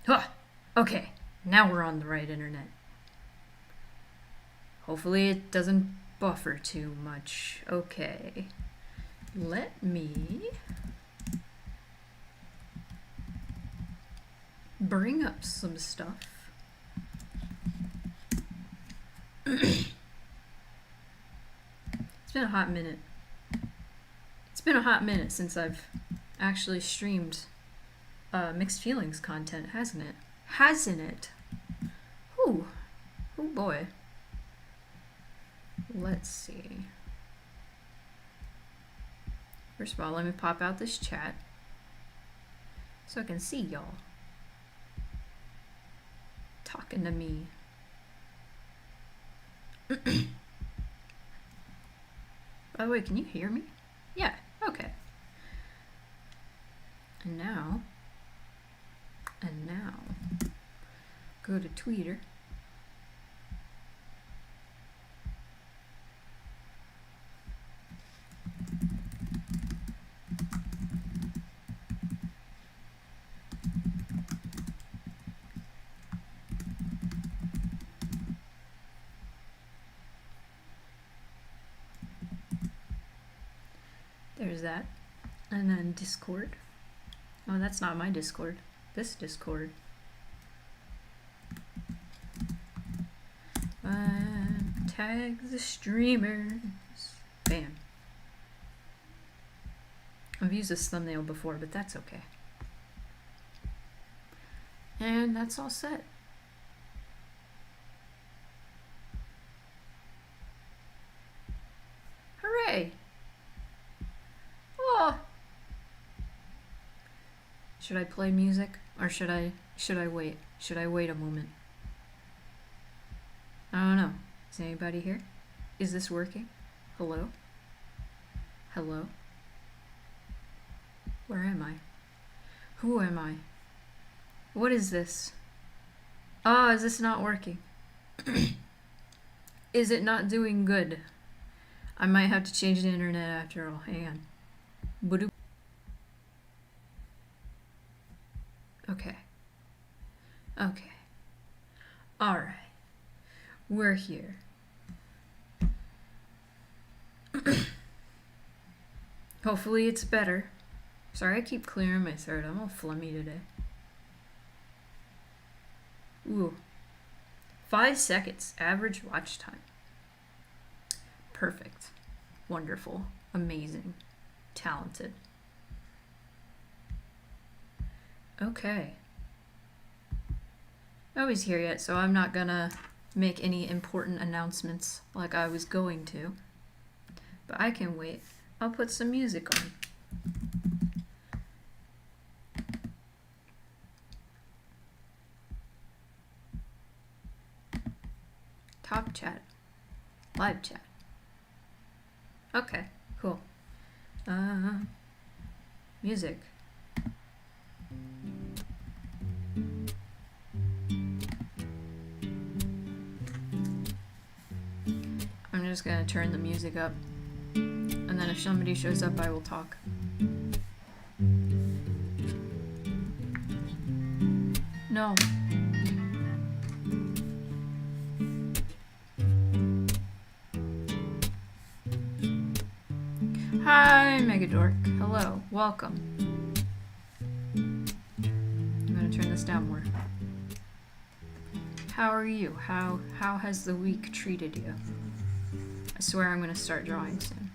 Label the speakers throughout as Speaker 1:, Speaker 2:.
Speaker 1: Huh. Okay, now we're on the right internet. Hopefully it doesn't buffer too much. Okay. Let me bring up some stuff. It's been a hot minute. It's been a hot minute since I've actually streamed mixed feelings content, hasn't it? Hasn't it? Ooh. Oh boy. Let's see. First of all, let me pop out this chat so I can see y'all talking to me. By the way, can you hear me? Yeah, okay. And now, go to Twitter. There's that. And then Discord. Oh, that's not my Discord. This Discord. Tag the streamers. Bam. I've used this thumbnail before, but that's okay. And that's all set. Hooray! Oh! Should I play music or should I wait? Should I wait a moment? I don't know. Is anybody here? Is this working? Hello? Hello? Where am I? Who am I? What is this? Oh, is this not working? Is it not doing good? I might have to change the internet after all. Hang on. Boop. Okay. Okay. Alright. We're here. Hopefully it's better. Sorry, I keep clearing my throat. I'm all flummy today. Ooh. 5 seconds. Average watch time. Perfect. Wonderful. Amazing. Talented. Okay. Nobody's here yet, so I'm not gonna make any important announcements like I was going to. But I can wait. I'll put some music on. Top chat. Live chat. Okay, cool. Music. I'm just gonna turn the music up, and then if somebody shows up, I will talk. No. Hi, Megadork. Hello. Welcome. I'm gonna turn this down more. How are you? How has the week treated you? I swear I'm gonna start drawing soon.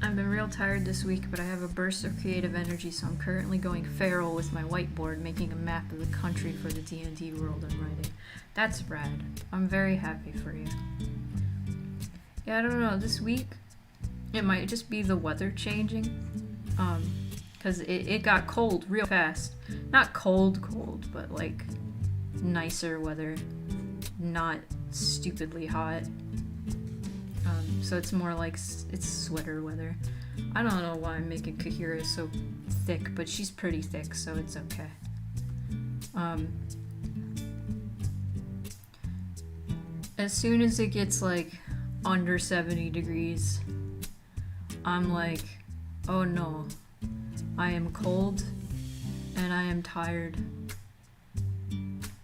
Speaker 1: I've been real tired this week, but I have a burst of creative energy, so I'm currently going feral with my whiteboard, making a map of the country for the D&D world I'm writing. That's rad. I'm very happy for you. Yeah, I don't know, this week, it might just be the weather changing. Because it got cold real fast. Not cold, but like nicer weather. Not stupidly hot. So it's more like it's sweater weather. I don't know why I'm making Kahira so thick, but she's pretty thick, so it's okay. As soon as it gets like under 70 degrees, I'm like, oh no, I am cold and I am tired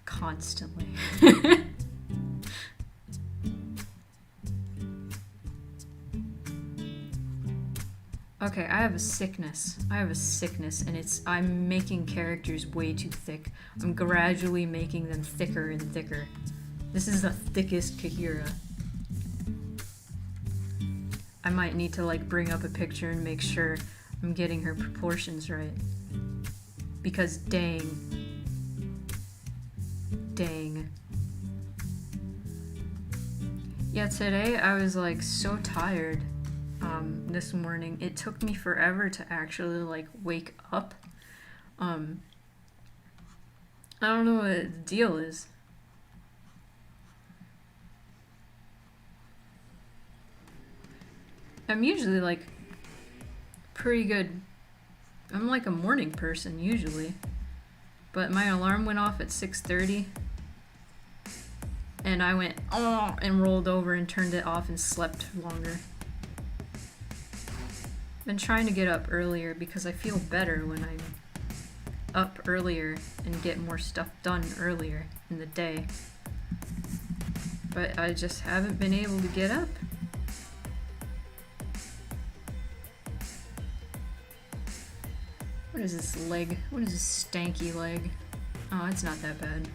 Speaker 1: constantly. Okay, I have a sickness, and I'm making characters way too thick. I'm gradually making them thicker and thicker. This is the thickest Kahira. I might need to like bring up a picture and make sure I'm getting her proportions right. Because dang. Yeah, today I was like so tired. This morning. It took me forever to actually like wake up. I don't know what the deal is. I'm usually like pretty good. I'm like a morning person usually. But my alarm went off at 6:30. And I went, oh, and rolled over and turned it off and slept longer. Been trying to get up earlier because I feel better when I'm up earlier and get more stuff done earlier in the day. But I just haven't been able to get up. What is this leg? What is this stanky leg? Oh, it's not that bad.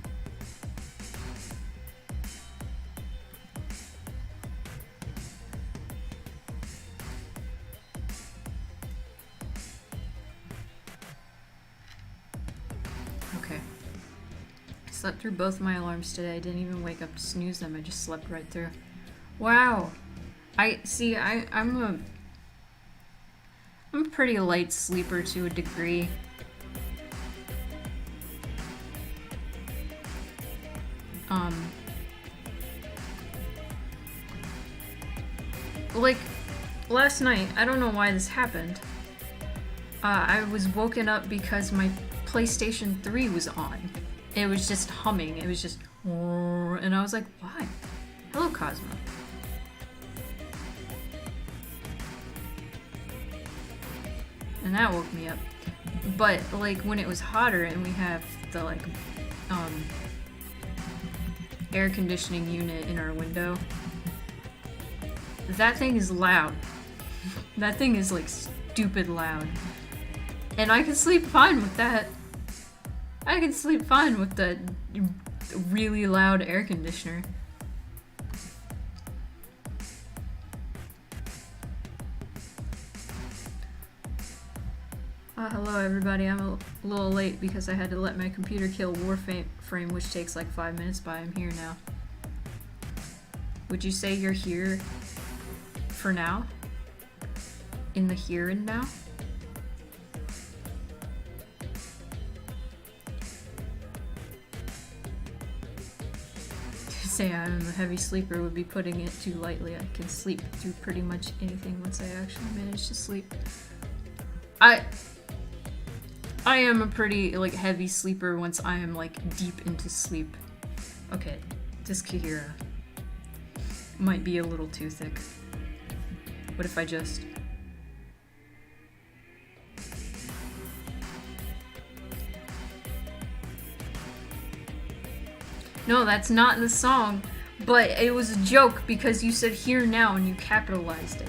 Speaker 1: Slept through both my alarms today. I didn't even wake up to snooze them. I just slept right through. Wow. I'm a pretty light sleeper to a degree. Like last night, I don't know why this happened. I was woken up because my PlayStation 3 was on. It was just humming. It was just, and I was like, why? Hello, Cosmo. And that woke me up. But like when it was hotter and we have the like air conditioning unit in our window, that thing is loud. That thing is like stupid loud. And I can sleep fine with that. I can sleep fine with the really loud air conditioner. Hello everybody, I'm a little late because I had to let my computer kill Warframe, which takes like 5 minutes, but I'm here now. Would you say you're here for now? In the here and now? Say I'm a heavy sleeper would be putting it too lightly. I can sleep through pretty much anything once I actually manage to sleep. I am a pretty like heavy sleeper once I am like deep into sleep. Okay, this Kahira might be a little too thick. What if I just... No, that's not in the song, but it was a joke because you said here now and you capitalized it.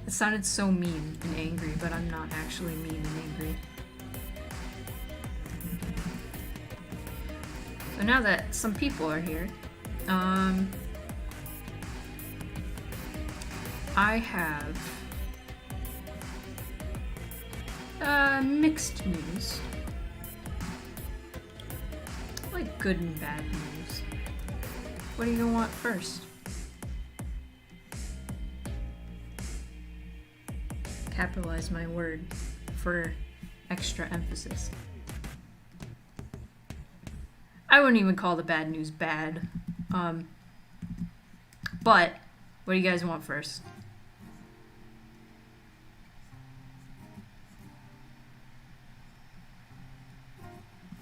Speaker 1: It sounded so mean and angry, but I'm not actually mean and angry. So now that some people are here, I have mixed news. Like good and bad news. What do you want first? Capitalize my word for extra emphasis. I wouldn't even call the bad news bad. But what do you guys want first?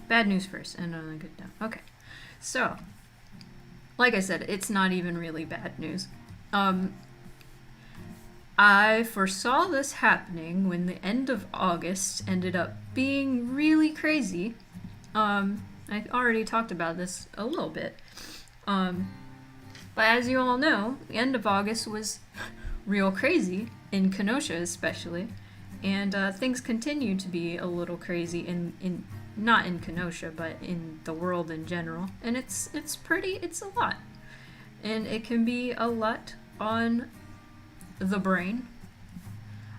Speaker 1: Bad news first, and then good down. Okay, so like I said, it's not even really bad news. I foresaw this happening when the end of August ended up being really crazy. I already talked about this a little bit. But as you all know, the end of August was real crazy, in Kenosha especially. And things continue to be a little crazy in not in Kenosha, but in the world in general. And it's a lot. And it can be a lot on the brain.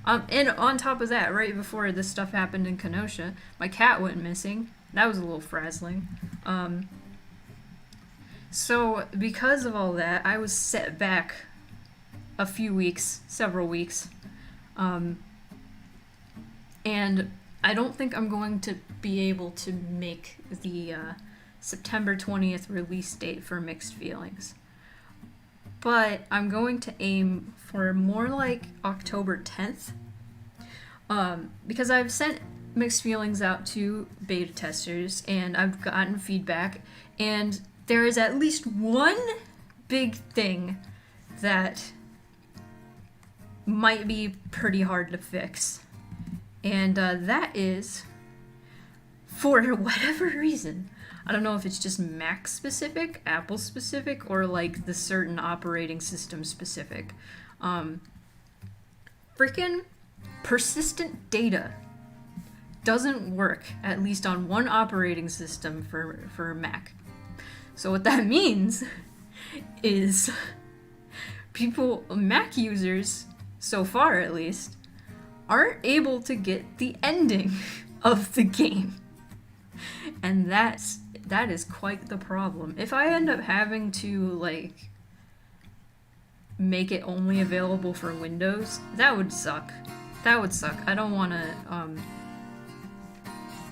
Speaker 1: And on top of that, right before this stuff happened in Kenosha, my cat went missing. That was a little frazzling. So because of all that, I was set back a few weeks, several weeks. And I don't think I'm going to be able to make the September 20th release date for Mixed Feelings. But I'm going to aim for more like October 10th. Because I've sent Mixed Feelings out to beta testers and I've gotten feedback, and there is at least one big thing that might be pretty hard to fix. And that is, for whatever reason, I don't know if it's just Mac specific, Apple specific, or like the certain operating system specific. Freaking persistent data doesn't work, at least on one operating system for Mac. So what that means is Mac users, so far at least, aren't able to get the ending of the game. And that is quite the problem. If I end up having to like make it only available for Windows, that would suck. I don't want to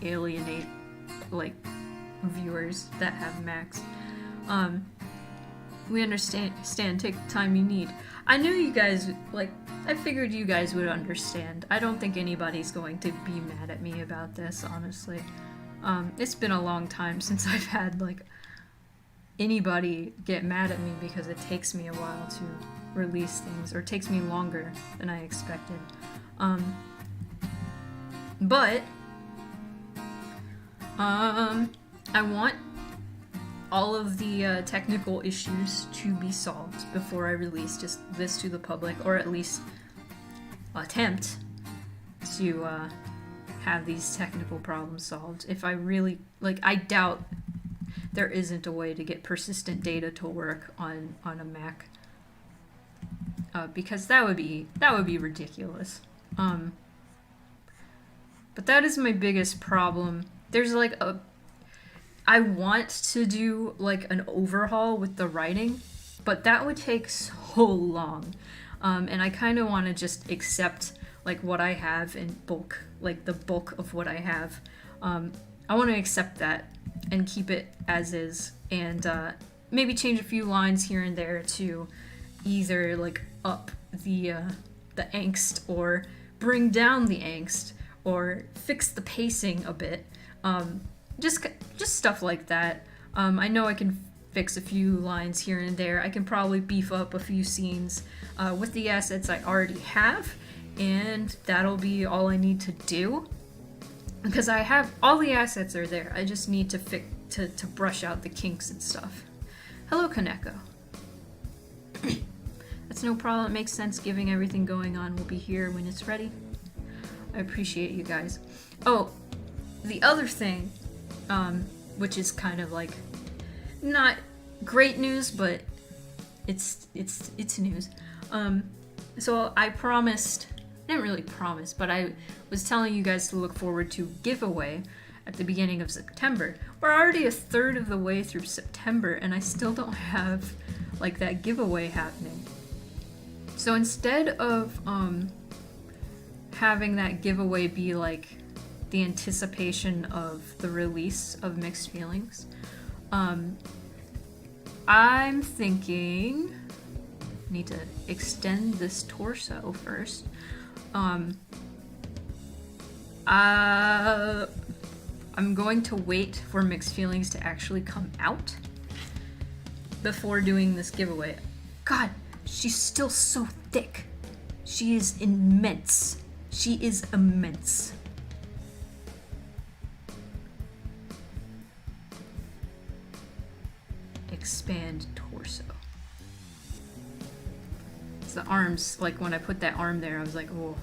Speaker 1: alienate like viewers that have Macs. We understand. Take the time you need. I knew you guys, I figured you guys would understand. I don't think anybody's going to be mad at me about this, honestly. It's been a long time since I've had, anybody get mad at me because it takes me a while to release things, or takes me longer than I expected. But I want all of the technical issues to be solved before I release this to the public, or at least attempt to have these technical problems solved. If I really, I doubt there isn't a way to get persistent data to work on a Mac, because that would be ridiculous. But that is my biggest problem. There's I want to do an overhaul with the writing, but that would take so long. And I kind of want to just accept what I have in bulk, the bulk of what I have. I want to accept that and keep it as is, and maybe change a few lines here and there to either up the angst, or bring down the angst, or fix the pacing a bit. Just stuff like that. I know I can fix a few lines here and there. I can probably beef up a few scenes with the assets I already have, and that'll be all I need to do. Because I have all the assets are there. I just need to brush out the kinks and stuff. Hello, Kaneko. That's no problem. It makes sense given everything going on. We'll be here when it's ready. I appreciate you guys. Oh, the other thing, which is kind of not great news, but it's news. So I promised, I didn't really promise, but I was telling you guys to look forward to giveaway at the beginning of September. We're already a third of the way through September, and I still don't have like that giveaway happening. So instead of having that giveaway be like the anticipation of the release of Mixed Feelings, I'm thinking I need to extend this torso first. I'm going to wait for Mixed Feelings to actually come out before doing this giveaway. God, she's still so thick. She is immense. She is immense. Expand torso. So the arms, like when I put that arm there, I was like, oh,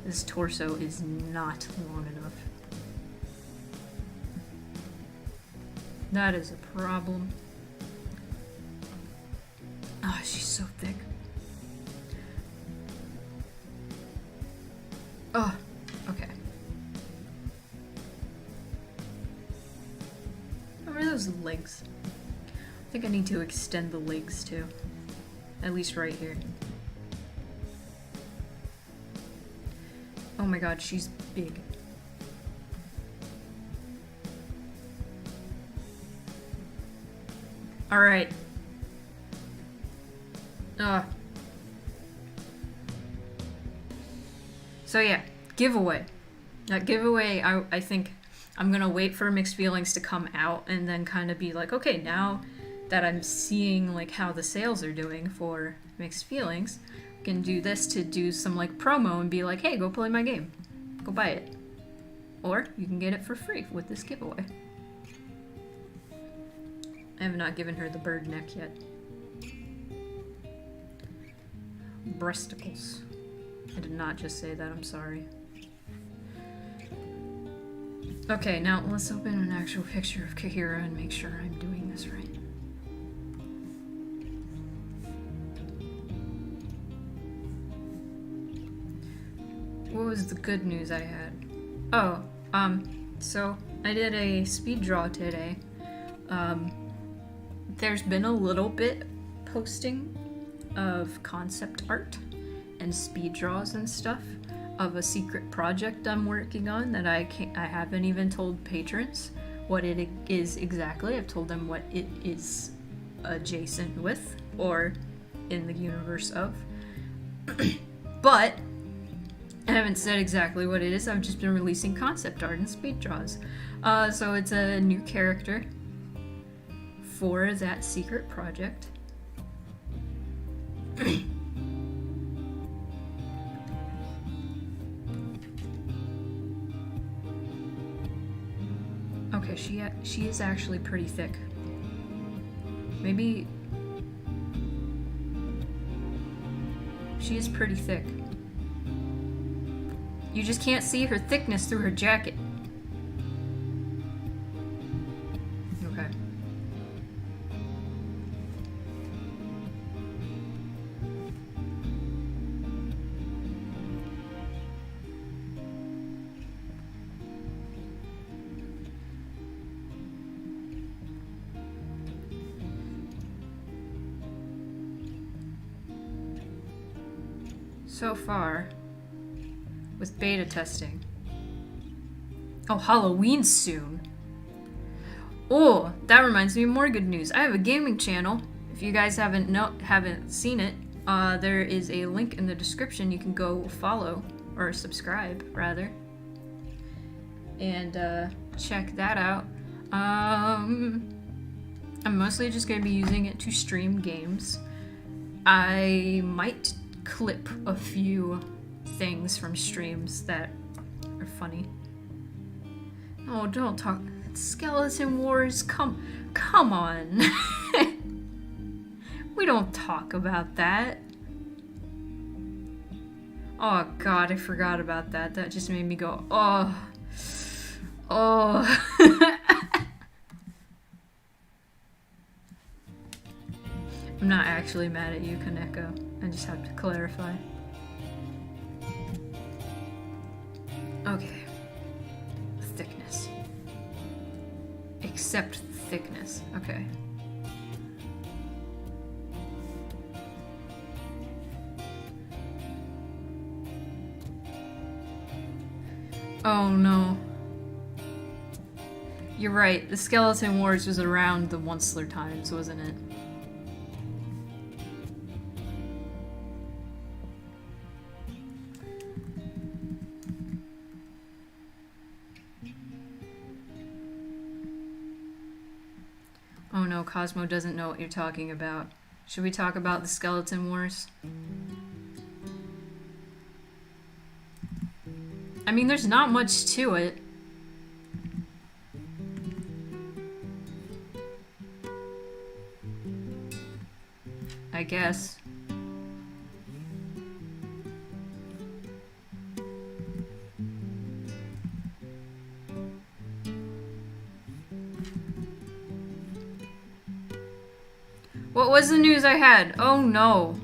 Speaker 1: this torso is not long enough. That is a problem. Oh, she's so thick. Oh, okay. How are those legs? I think I need to extend the legs too. At least right here. Oh my god, she's big. Alright. So yeah, giveaway. That giveaway, I think I'm gonna wait for Mixed Feelings to come out and then kind of be like, okay, now that I'm seeing like how the sales are doing for Mixed Feelings, I can do this to do some like promo and be like, hey, go play my game. Go buy it. Or you can get it for free with this giveaway. I have not given her the bird neck yet. Breasticles. I did not just say that, I'm sorry. Okay, now let's open an actual picture of Kahira and make sure I'm doing this right. What was the good news I had? Oh, so I did a speed draw today. There's been a little bit posting of concept art and speed draws and stuff of a secret project I'm working on that I haven't even told patrons what it is exactly. I've told them what it is adjacent with or in the universe of. But I haven't said exactly what it is. I've just been releasing concept art and speed draws. So it's a new character for that secret project. Okay, she is actually pretty thick. Maybe she is pretty thick. You just can't see her thickness through her jacket. Okay. So far, with beta testing. Oh, Halloween's soon. Oh, that reminds me of more good news. I have a gaming channel. If you guys haven't seen it, there is a link in the description. You can go follow or subscribe rather, and check that out. I'm mostly just going to be using it to stream games. I might clip a few things from streams that are funny. Oh, don't talk Skeleton Wars. Come on. We don't talk about that. Oh god, I forgot about that. That just made me go, oh. I'm not actually mad at you, Kaneko. I just have to clarify. Okay. Thickness. Accept thickness. Okay. Oh no. You're right, the Skeleton Wars was around the Onceler times, wasn't it? Oh no, Cosmo doesn't know what you're talking about. Should we talk about the Skeleton Wars? I mean, there's not much to it. I guess. What was the news I had? Oh no.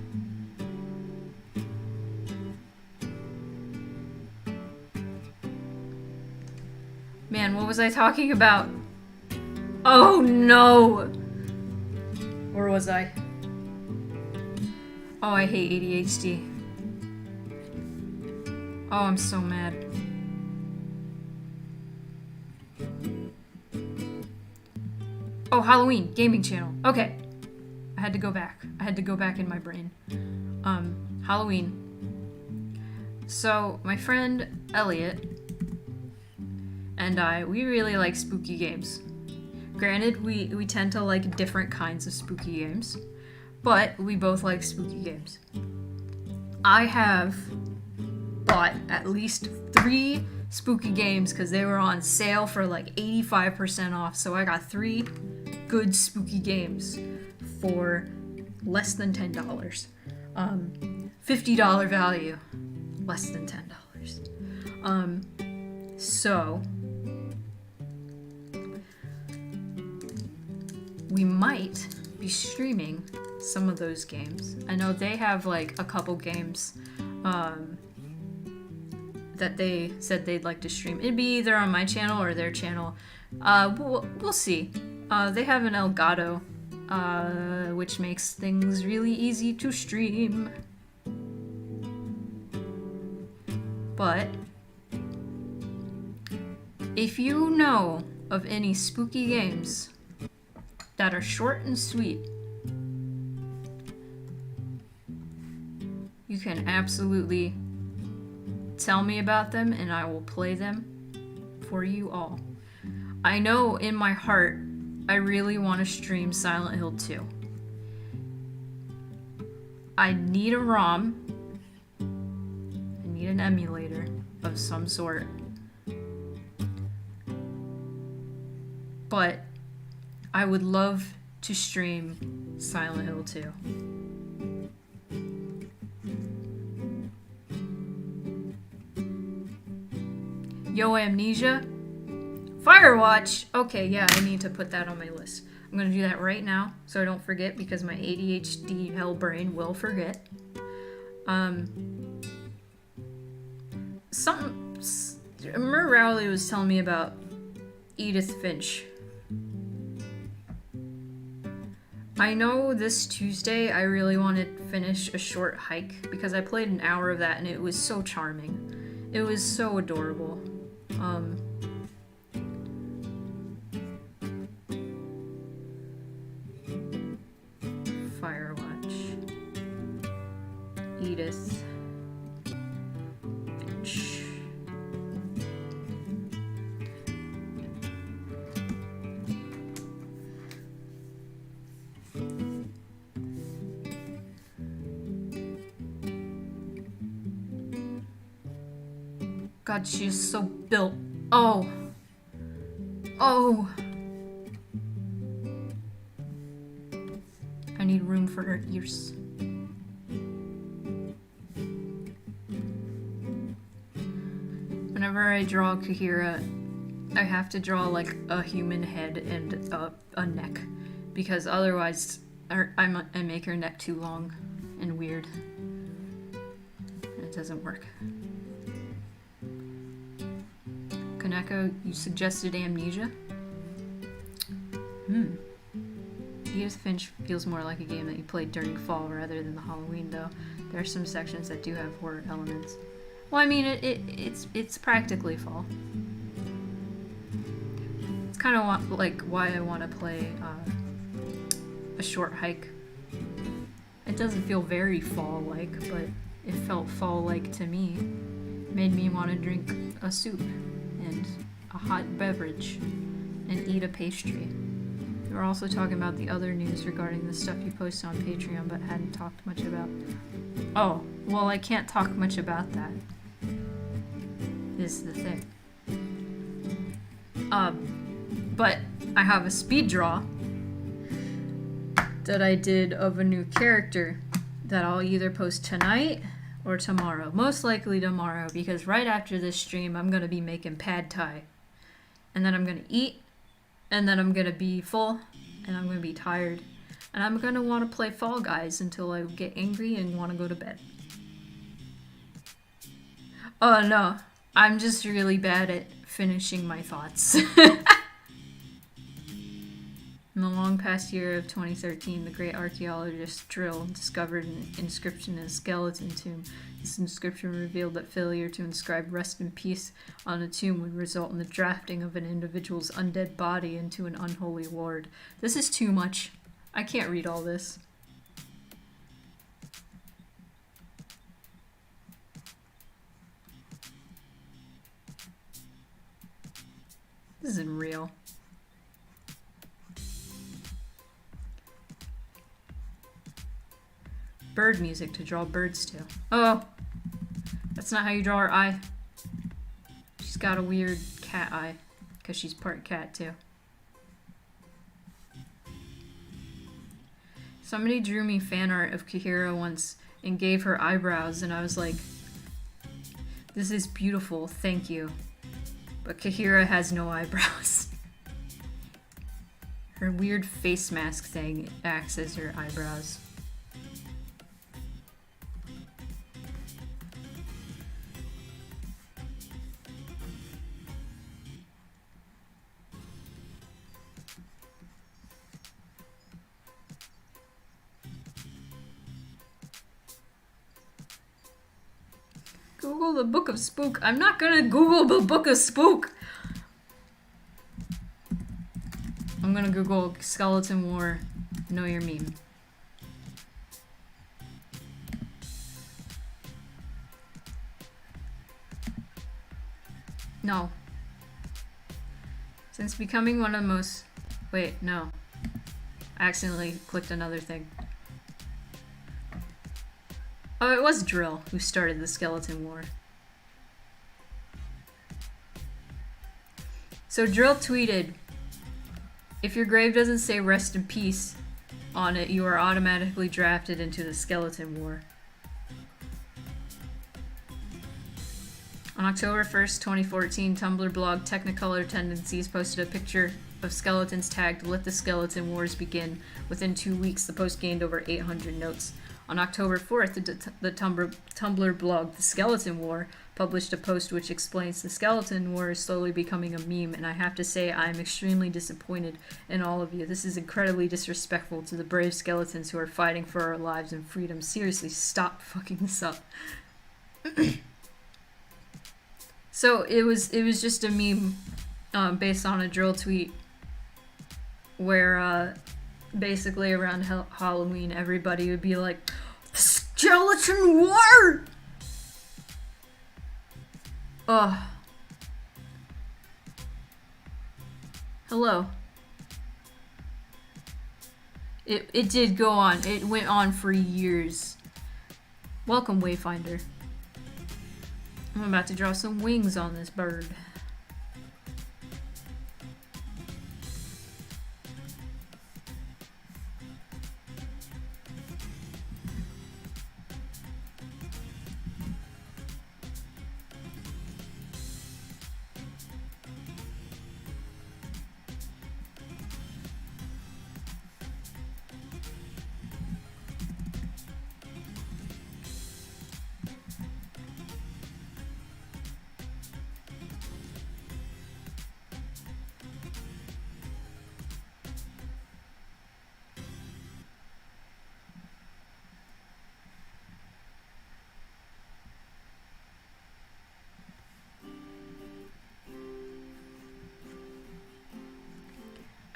Speaker 1: Man, what was I talking about? Oh no! Where was I? Oh, I hate ADHD. Oh, I'm so mad. Oh, Halloween, gaming channel. Okay. I had to go back. I had to go back in my brain. Halloween. So, my friend Elliot and I, we really like spooky games. Granted, we tend to like different kinds of spooky games, but we both like spooky games. I have bought at least 3 spooky games because they were on sale for like 85% off, so I got 3 good spooky games for less than $10. $50 value, less than $10. So we might be streaming some of those games. I know they have like a couple games that they said they'd like to stream. It'd be either on my channel or their channel. We'll see. They have an Elgato, which makes things really easy to stream. But if you know of any spooky games that are short and sweet, you can absolutely tell me about them and I will play them for you all. I know in my heart I really want to stream Silent Hill 2. I need a ROM. I need an emulator of some sort. But I would love to stream Silent Hill 2. Yo, Amnesia? Firewatch! Okay, yeah, I need to put that on my list. I'm gonna do that right now so I don't forget because my ADHD hell brain will forget. Mur Rowley was telling me about Edith Finch. I know this Tuesday I really want to finish A Short Hike because I played an hour of that and it was so charming. It was so adorable. Firewatch. Edith Finch. God, she is so built. Oh. Oh. I need room for her ears. Whenever I draw Kahira, I have to draw like a human head and a neck. Because otherwise I make her neck too long and weird. And it doesn't work. Kaneko, you suggested Amnesia? Edith Finch feels more like a game that you played during fall rather than the Halloween, though. There are some sections that do have horror elements. Well, I mean, it's practically fall. It's kind of like why I want to play a short hike. It doesn't feel very fall-like, but it felt fall-like to me. It made me want to drink a soup and a hot beverage and eat a pastry. We were also talking about the other news regarding the stuff you post on Patreon, but hadn't talked much about. Oh, well, I can't talk much about that. Is the thing. But I have a speed draw that I did of a new character that I'll either post tonight or tomorrow. Most likely tomorrow, because right after this stream, I'm going to be making pad thai. And then I'm going to eat, and then I'm going to be full, and I'm going to be tired. And I'm going to want to play Fall Guys until I get angry and want to go to bed. Oh, no. I'm just really bad at finishing my thoughts. In the long past year of 2013, the great archaeologist Drill discovered an inscription in a skeleton tomb. This inscription revealed that failure to inscribe rest in peace on a tomb would result in the drafting of an individual's undead body into an unholy ward. This is too much. I can't read all this. This isn't real. Bird music to draw birds to. Oh, that's not how you draw her eye. She's got a weird cat eye, because she's part cat too. Somebody drew me fan art of Kahira once and gave her eyebrows, and I was like, this is beautiful, thank you. But Kahira has no eyebrows. Her weird face mask thing acts as her eyebrows. Google the Book of Spook. I'm not gonna Google the Book of Spook. I'm gonna Google Skeleton War. Know your meme. No. Since becoming one of the most... Wait, no. I accidentally clicked another thing. Oh, it was Drill who started the Skeleton War. So Drill tweeted, if your grave doesn't say rest in peace on it, you are automatically drafted into the Skeleton War. On October 1st, 2014, Tumblr blog Technicolor Tendencies posted a picture of skeletons tagged "Let the Skeleton Wars Begin." Within 2 weeks, the post gained over 800 notes. On October 4th, the Tumblr blog The Skeleton War published a post which explains the Skeleton War is slowly becoming a meme, and I have to say I am extremely disappointed in all of you. This is incredibly disrespectful to the brave skeletons who are fighting for our lives and freedom. Seriously, stop fucking this up. So it was just a meme based on a Drill tweet where basically around Halloween everybody would be like, Skeleton War! Ugh. Hello. It did go on. It went on for years. Welcome, Wayfinder. I'm about to draw some wings on this bird.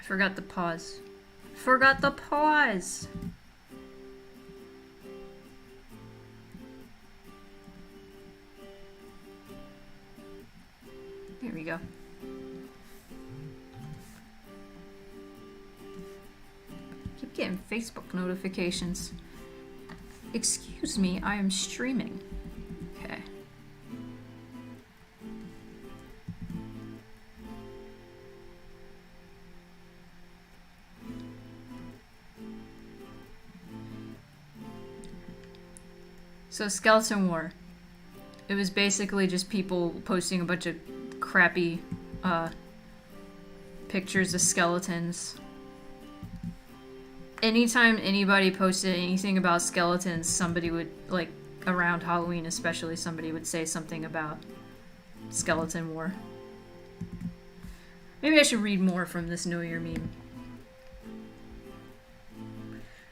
Speaker 1: Forgot the pause. Forgot the pause! There we go. Keep getting Facebook notifications. Excuse me, I am streaming. Okay. So Skeleton War. It was basically just people posting a bunch of crappy pictures of skeletons. Anytime anybody posted anything about skeletons, somebody would, like, around Halloween especially, somebody would say something about Skeleton War. Maybe I should read more from this Know Your meme.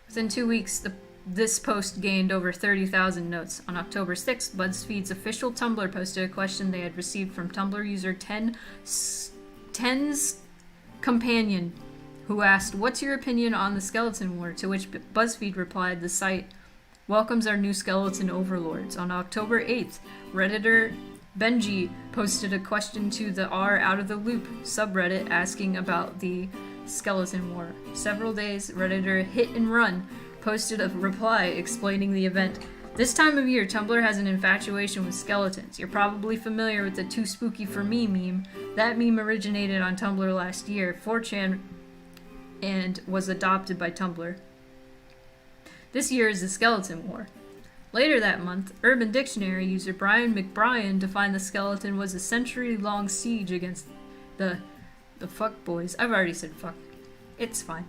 Speaker 1: Within 2 weeks, this post gained over 30,000 notes. On October 6th, BuzzFeed's official Tumblr posted a question they had received from Tumblr user Ten's Companion, who asked, "What's your opinion on the Skeleton War?" To which BuzzFeed replied, "The site welcomes our new skeleton overlords." On October 8th, Redditor Benji posted a question to the R Out of the Loop subreddit asking about the Skeleton War. Several days, Redditor Hit and Run posted a reply explaining the event. "This time of year, Tumblr has an infatuation with skeletons. You're probably familiar with the Too Spooky for Me meme. That meme originated on Tumblr last year, 4chan, and was adopted by Tumblr. This year is the Skeleton War." Later that month, Urban Dictionary user Brian McBrien defined the skeleton was a century-long siege against the fuck boys. I've already said fuck. It's fine.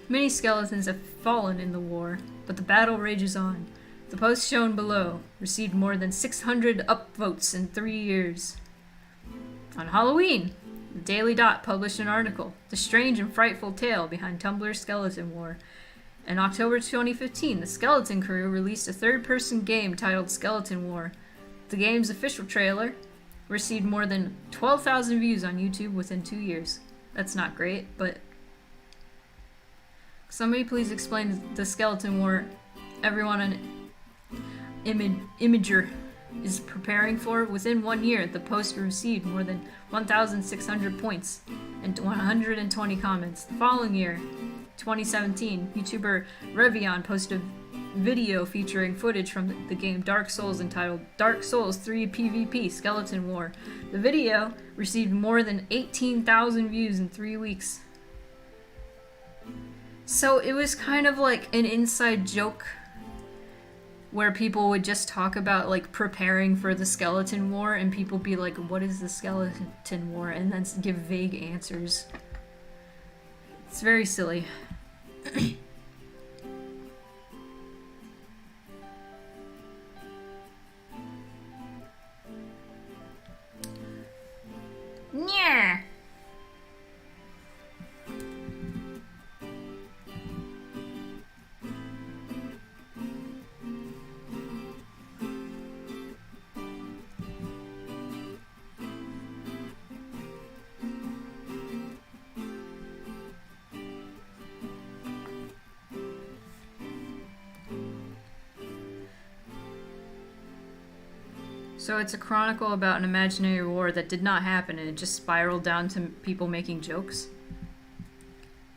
Speaker 1: Many skeletons have fallen in the war, but the battle rages on. The post shown below received more than 600 upvotes in 3 years. On Halloween, the Daily Dot published an article, "The Strange and Frightful Tale Behind Tumblr's Skeleton War." In October 2015, the Skeleton Crew released a third-person game titled Skeleton War. The game's official trailer received more than 12,000 views on YouTube within 2 years. That's not great, but... Somebody please explain the Skeleton War everyone on Imager is preparing for. Within 1 year, the post received more than 1,600 points and 120 comments. The following year, 2017, YouTuber Revion posted a video featuring footage from the game Dark Souls entitled Dark Souls 3 PvP Skeleton War. The video received more than 18,000 views in 3 weeks. So it was kind of like an inside joke where people would just talk about like preparing for the Skeleton War and people be like, "What is the Skeleton War?" and then give vague answers. It's very silly. Yeah. So it's a chronicle about an imaginary war that did not happen and it just spiraled down to people making jokes.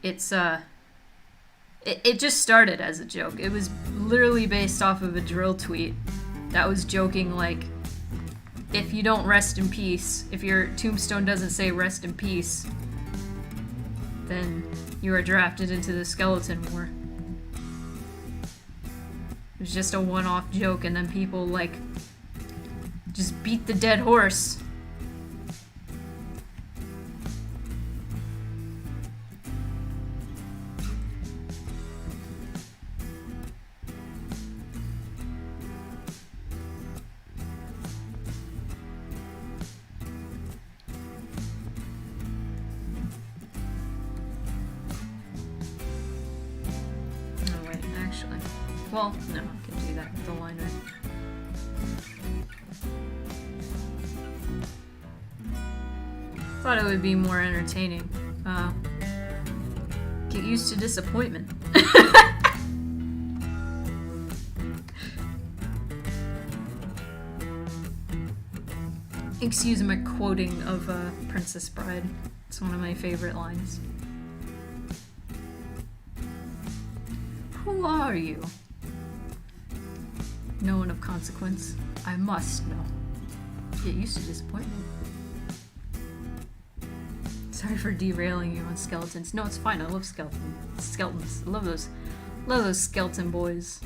Speaker 1: It's, it just started as a joke. It was literally based off of a drill tweet that was joking like, if you don't rest in peace, if your tombstone doesn't say rest in peace, then you are drafted into the Skeleton War. It was just a one-off joke and then people like just beat the dead horse. Oh wait, actually. Well, no, I can do that with the liner. Thought it would be more entertaining. Get used to disappointment. Excuse my quoting of Princess Bride. It's one of my favorite lines. Who are you? No one of consequence. I must know. Get used to disappointment. Sorry for derailing you on skeletons. No, it's fine. I love skeletons. I love those skeleton boys.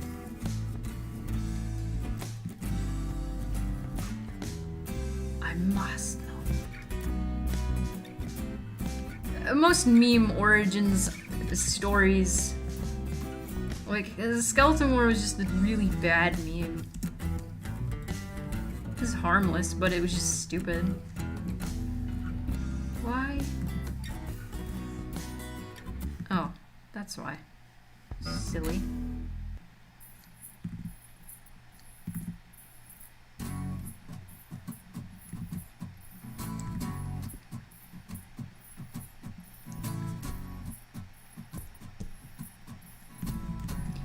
Speaker 1: I must know. Most meme origins stories, like the Skeleton War was just a really bad meme. It was harmless, but it was just stupid. Why? Oh, that's why. Silly.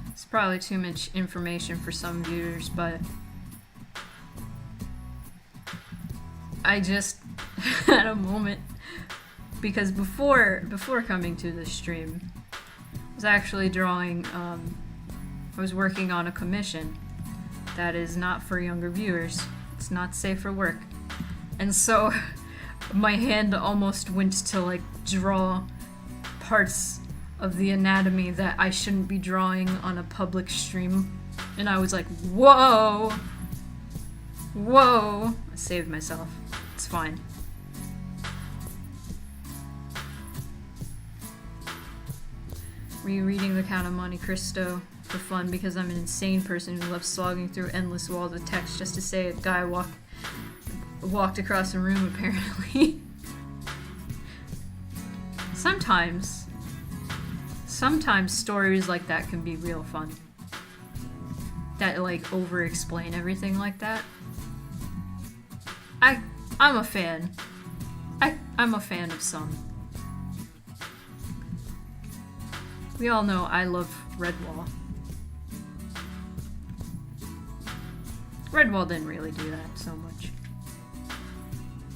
Speaker 1: It's probably too much information for some viewers, but I just had a moment because before coming to this stream, I was actually drawing. I was working on a commission that is not for younger viewers. It's not safe for work, and so my hand almost went to like draw parts of the anatomy that I shouldn't be drawing on a public stream, and I was like, whoa, I saved myself. It's fine. Rereading The Count of Monte Cristo for fun because I'm an insane person who loves slogging through endless walls of text just to say a guy walked across the room, apparently. Sometimes stories like that can be real fun. That like over-explain everything like that. I'm a fan. I'm a fan of some. We all know I love Redwall. Redwall didn't really do that so much.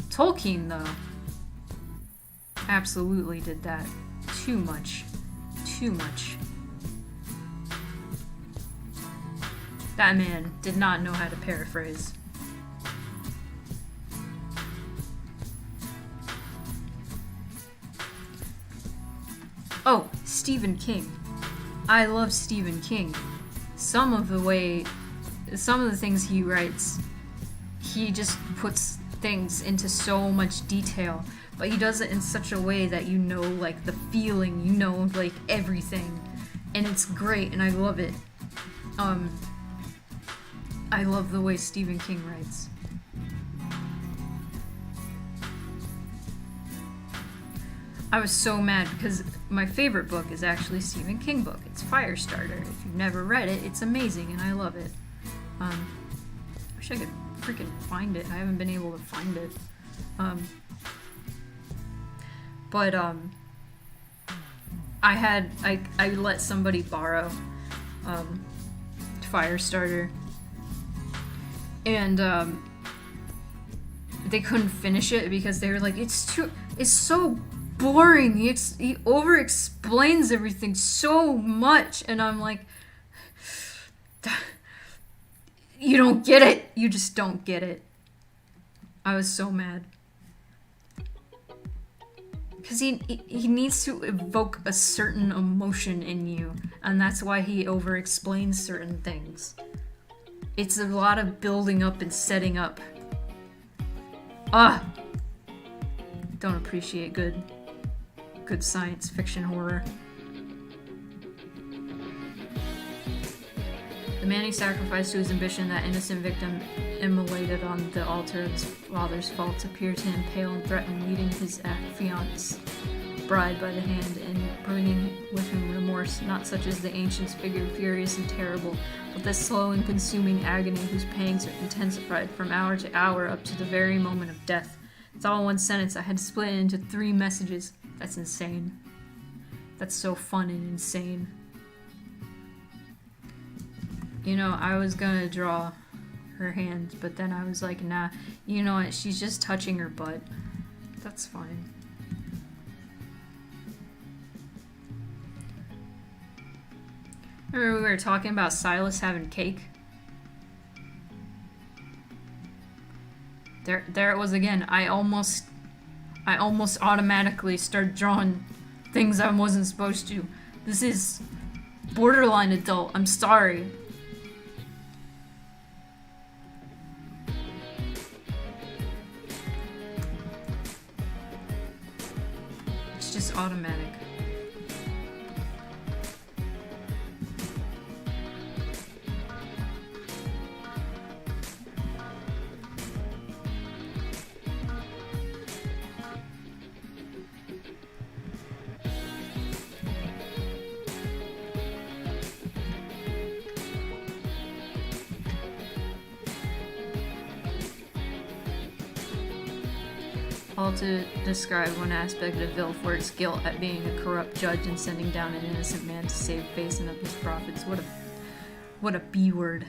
Speaker 1: Tolkien, though, absolutely did that. Too much. Too much. That man did not know how to paraphrase. Oh, Stephen King. I love Stephen King. Some of the things he writes, he just puts things into so much detail, but he does it in such a way that you know, like, the feeling, you know, like, everything, and it's great, and I love it. I love the way Stephen King writes. I was so mad because my favorite book is actually a Stephen King book. It's Firestarter. If you've never read it, it's amazing and I love it. Wish I could freaking find it. I haven't been able to find it. I let somebody borrow Firestarter, and they couldn't finish it because they were like, it's so boring. He over-explains everything so much, and I'm like, you don't get it. You just don't get it. I was so mad. Because he needs to evoke a certain emotion in you, and that's why he over-explains certain things. It's a lot of building up and setting up. Don't appreciate good science fiction horror. The man he sacrificed to his ambition, that innocent victim immolated on the altar of his father's faults, appeared to him pale and threatening, leading his affianced bride by the hand and bringing with him remorse, not such as the ancients figured furious and terrible, but the slow and consuming agony whose pangs are intensified from hour to hour up to the very moment of death. It's all one sentence. I had to split it into 3 messages. That's insane. That's so fun and insane. You know, I was gonna draw her hands, but then I was like, nah, you know what, she's just touching her butt. That's fine. Remember we were talking about Silas having cake? There it was again. I almost automatically started drawing things I wasn't supposed to. This is borderline adult. I'm sorry. It's just automatic. All to describe one aspect of Villefort's guilt at being a corrupt judge and sending down an innocent man to save face and of his profits. What a B word.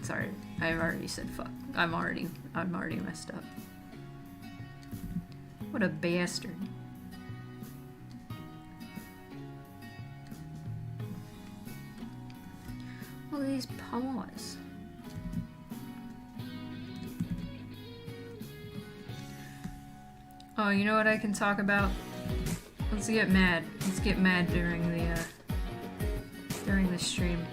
Speaker 1: Sorry, I already said fuck. I'm already messed up. What a bastard. Look at these paws. Oh, you know what I can talk about? Let's get mad. Let's get mad during the stream.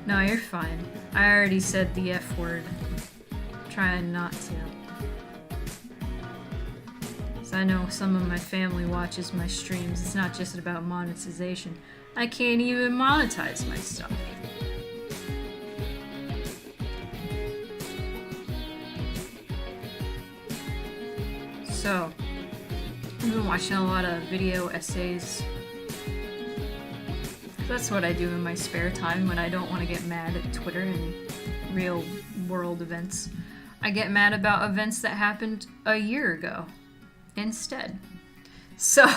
Speaker 1: No, you're fine. I already said the F word. Trying not to. So I know some of my family watches my streams. It's not just about monetization. I can't even monetize my stuff. So, I've been watching a lot of video essays. That's what I do in my spare time when I don't want to get mad at Twitter and real world events. I get mad about events that happened a year ago instead. So,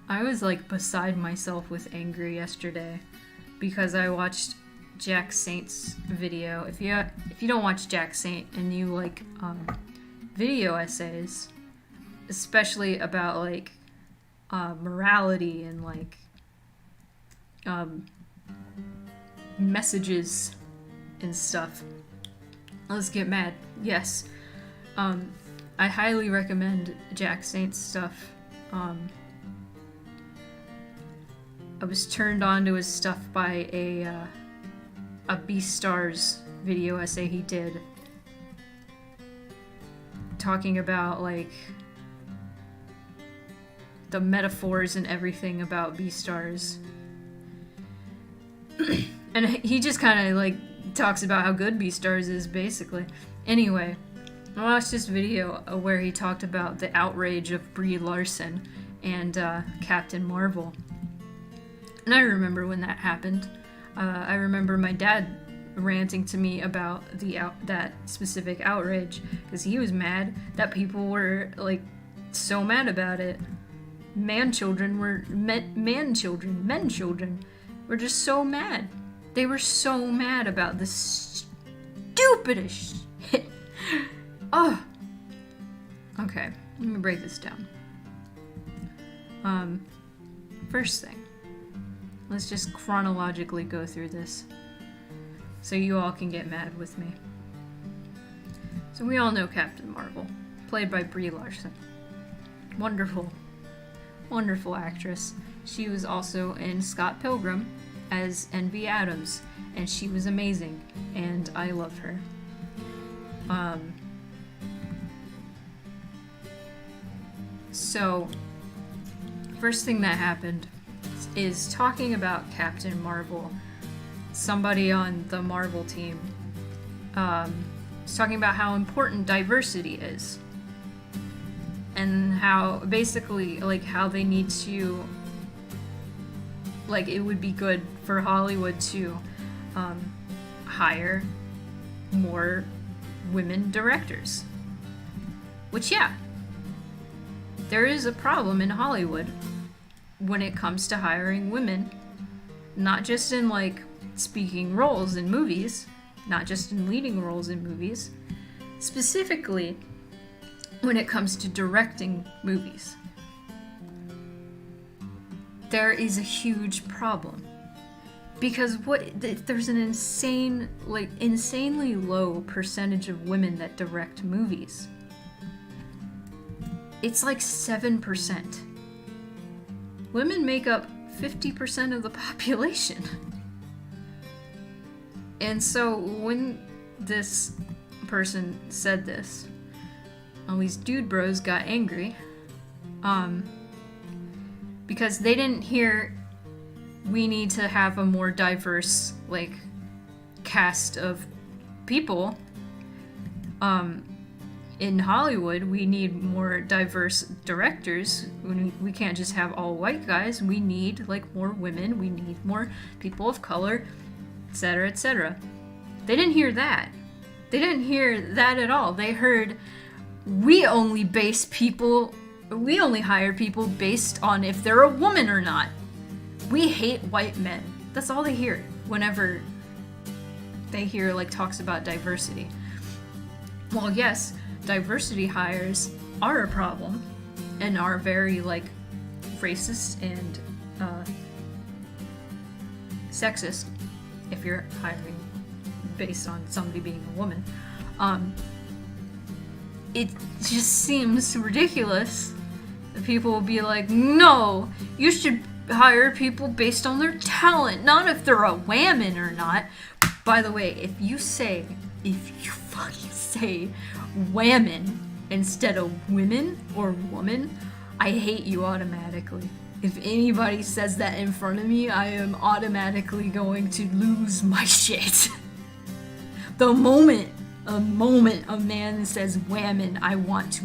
Speaker 1: I was like beside myself with anger yesterday because I watched Jack Saint's video. If you don't watch Jack Saint and you like video essays, especially about like morality and like messages and stuff. Let's get mad. Yes. I highly recommend Jack Saint's stuff. I was turned on to his stuff by a Beastars video essay he did talking about like the metaphors and everything about Beastars. And he just kind of like talks about how good Beastars is basically. Anyway, I watched this video where he talked about the outrage of Brie Larson and Captain Marvel. And I remember when that happened. I remember my dad ranting to me about that specific outrage because he was mad that people were like so mad about it. Men children were just so mad. They were so mad about this stupidest shit. Oh. Okay, let me break this down. First thing. Let's just chronologically go through this so you all can get mad with me. So we all know Captain Marvel, played by Brie Larson. Wonderful, wonderful actress. She was also in Scott Pilgrim as Envy Adams, and she was amazing, and I love her. So, first thing that happened is talking about Captain Marvel. Somebody on the Marvel team is talking about how important diversity is. And how, basically, like, how they need to, like, it would be good for Hollywood to hire more women directors. Which, yeah, there is a problem in Hollywood when it comes to hiring women, not just in like speaking roles in movies, not just in leading roles in movies, specifically when it comes to directing movies. There is a huge problem. Because there's an insanely low percentage of women that direct movies. It's like 7%. Women make up 50% of the population. And so when this person said this, all these dude bros got angry, because they didn't hear we need to have a more diverse, like, cast of people. In Hollywood, we need more diverse directors. We can't just have all white guys. We need, like, more women. We need more people of color, etc., etc. They didn't hear that. They didn't hear that at all. They heard, we only hire people based on if they're a woman or not. We hate white men. That's all they hear whenever they hear, like, talks about diversity. Well, yes, diversity hires are a problem and are very, like, racist and sexist if you're hiring based on somebody being a woman. It just seems ridiculous that people will be like, no, you should hire people based on their talent, not if they're a whammon or not. By the way, if you fucking say whammon instead of women or woman, I hate you automatically. If anybody says that in front of me, I am automatically going to lose my shit. The moment a man says whammon, I want to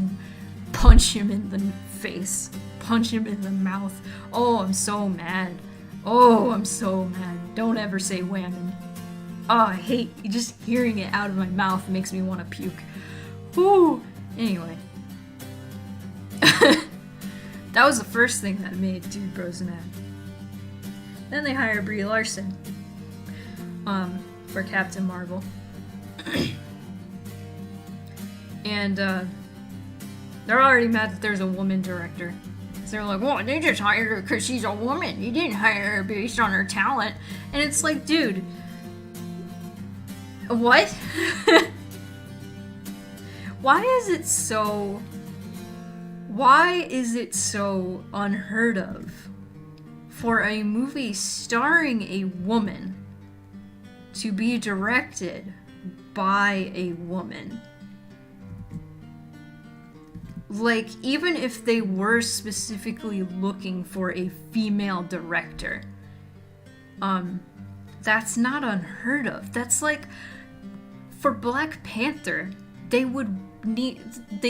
Speaker 1: punch him in the face. Punch him in the mouth. Oh, I'm so mad. Don't ever say whammon. Oh, I hate just hearing it out of my mouth makes me want to puke. Whew. Anyway. That was the first thing that made Dude Bros mad. Then they hire Brie Larson for Captain Marvel. And they're already mad that there's a woman director. They're like, well, they just hired her because she's a woman. You didn't hire her based on her talent. And it's like, dude, what? Why is it so unheard of for a movie starring a woman to be directed by a woman? Like, even if they were specifically looking for a female director, that's not unheard of. That's like, for Black Panther, they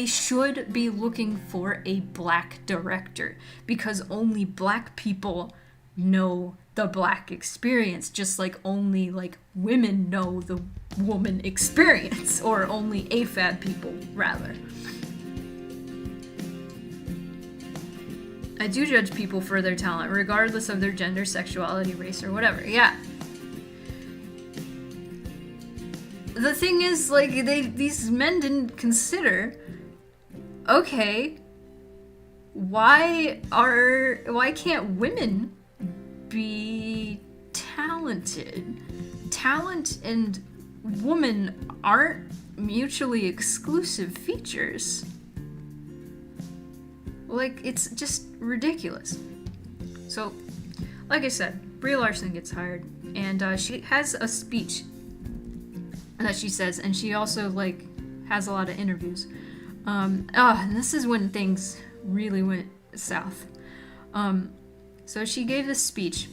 Speaker 1: should be looking for a black director, because only black people know the black experience, just like only, like, women know the woman experience, or only AFAB people, rather. I do judge people for their talent, regardless of their gender, sexuality, race, or whatever. Yeah. The thing is, like, these men didn't consider, okay, why can't women be talented? Talent and woman aren't mutually exclusive features. Like, it's just ridiculous. So, like I said, Brie Larson gets hired, and she has a speech that she says, and she also, like, has a lot of interviews. And this is when things really went south. So she gave this speech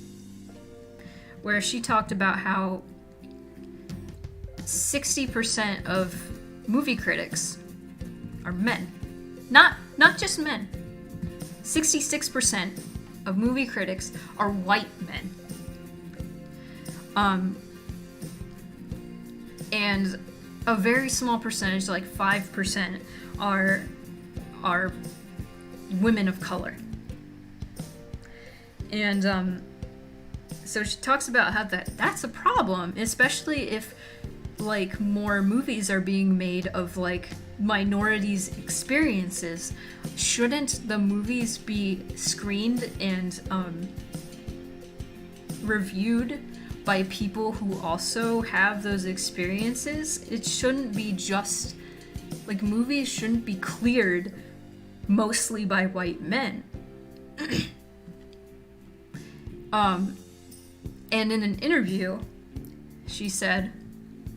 Speaker 1: where she talked about how 60% of movie critics are men. Not just men. 66% of movie critics are white men. And a very small percentage, like 5%, are women of color. And so she talks about how that's a problem, especially if like more movies are being made of like minorities' experiences. Shouldn't the movies be screened and reviewed by people who also have those experiences? It shouldn't be just like, movies shouldn't be cleared mostly by white men. And in an interview, she said,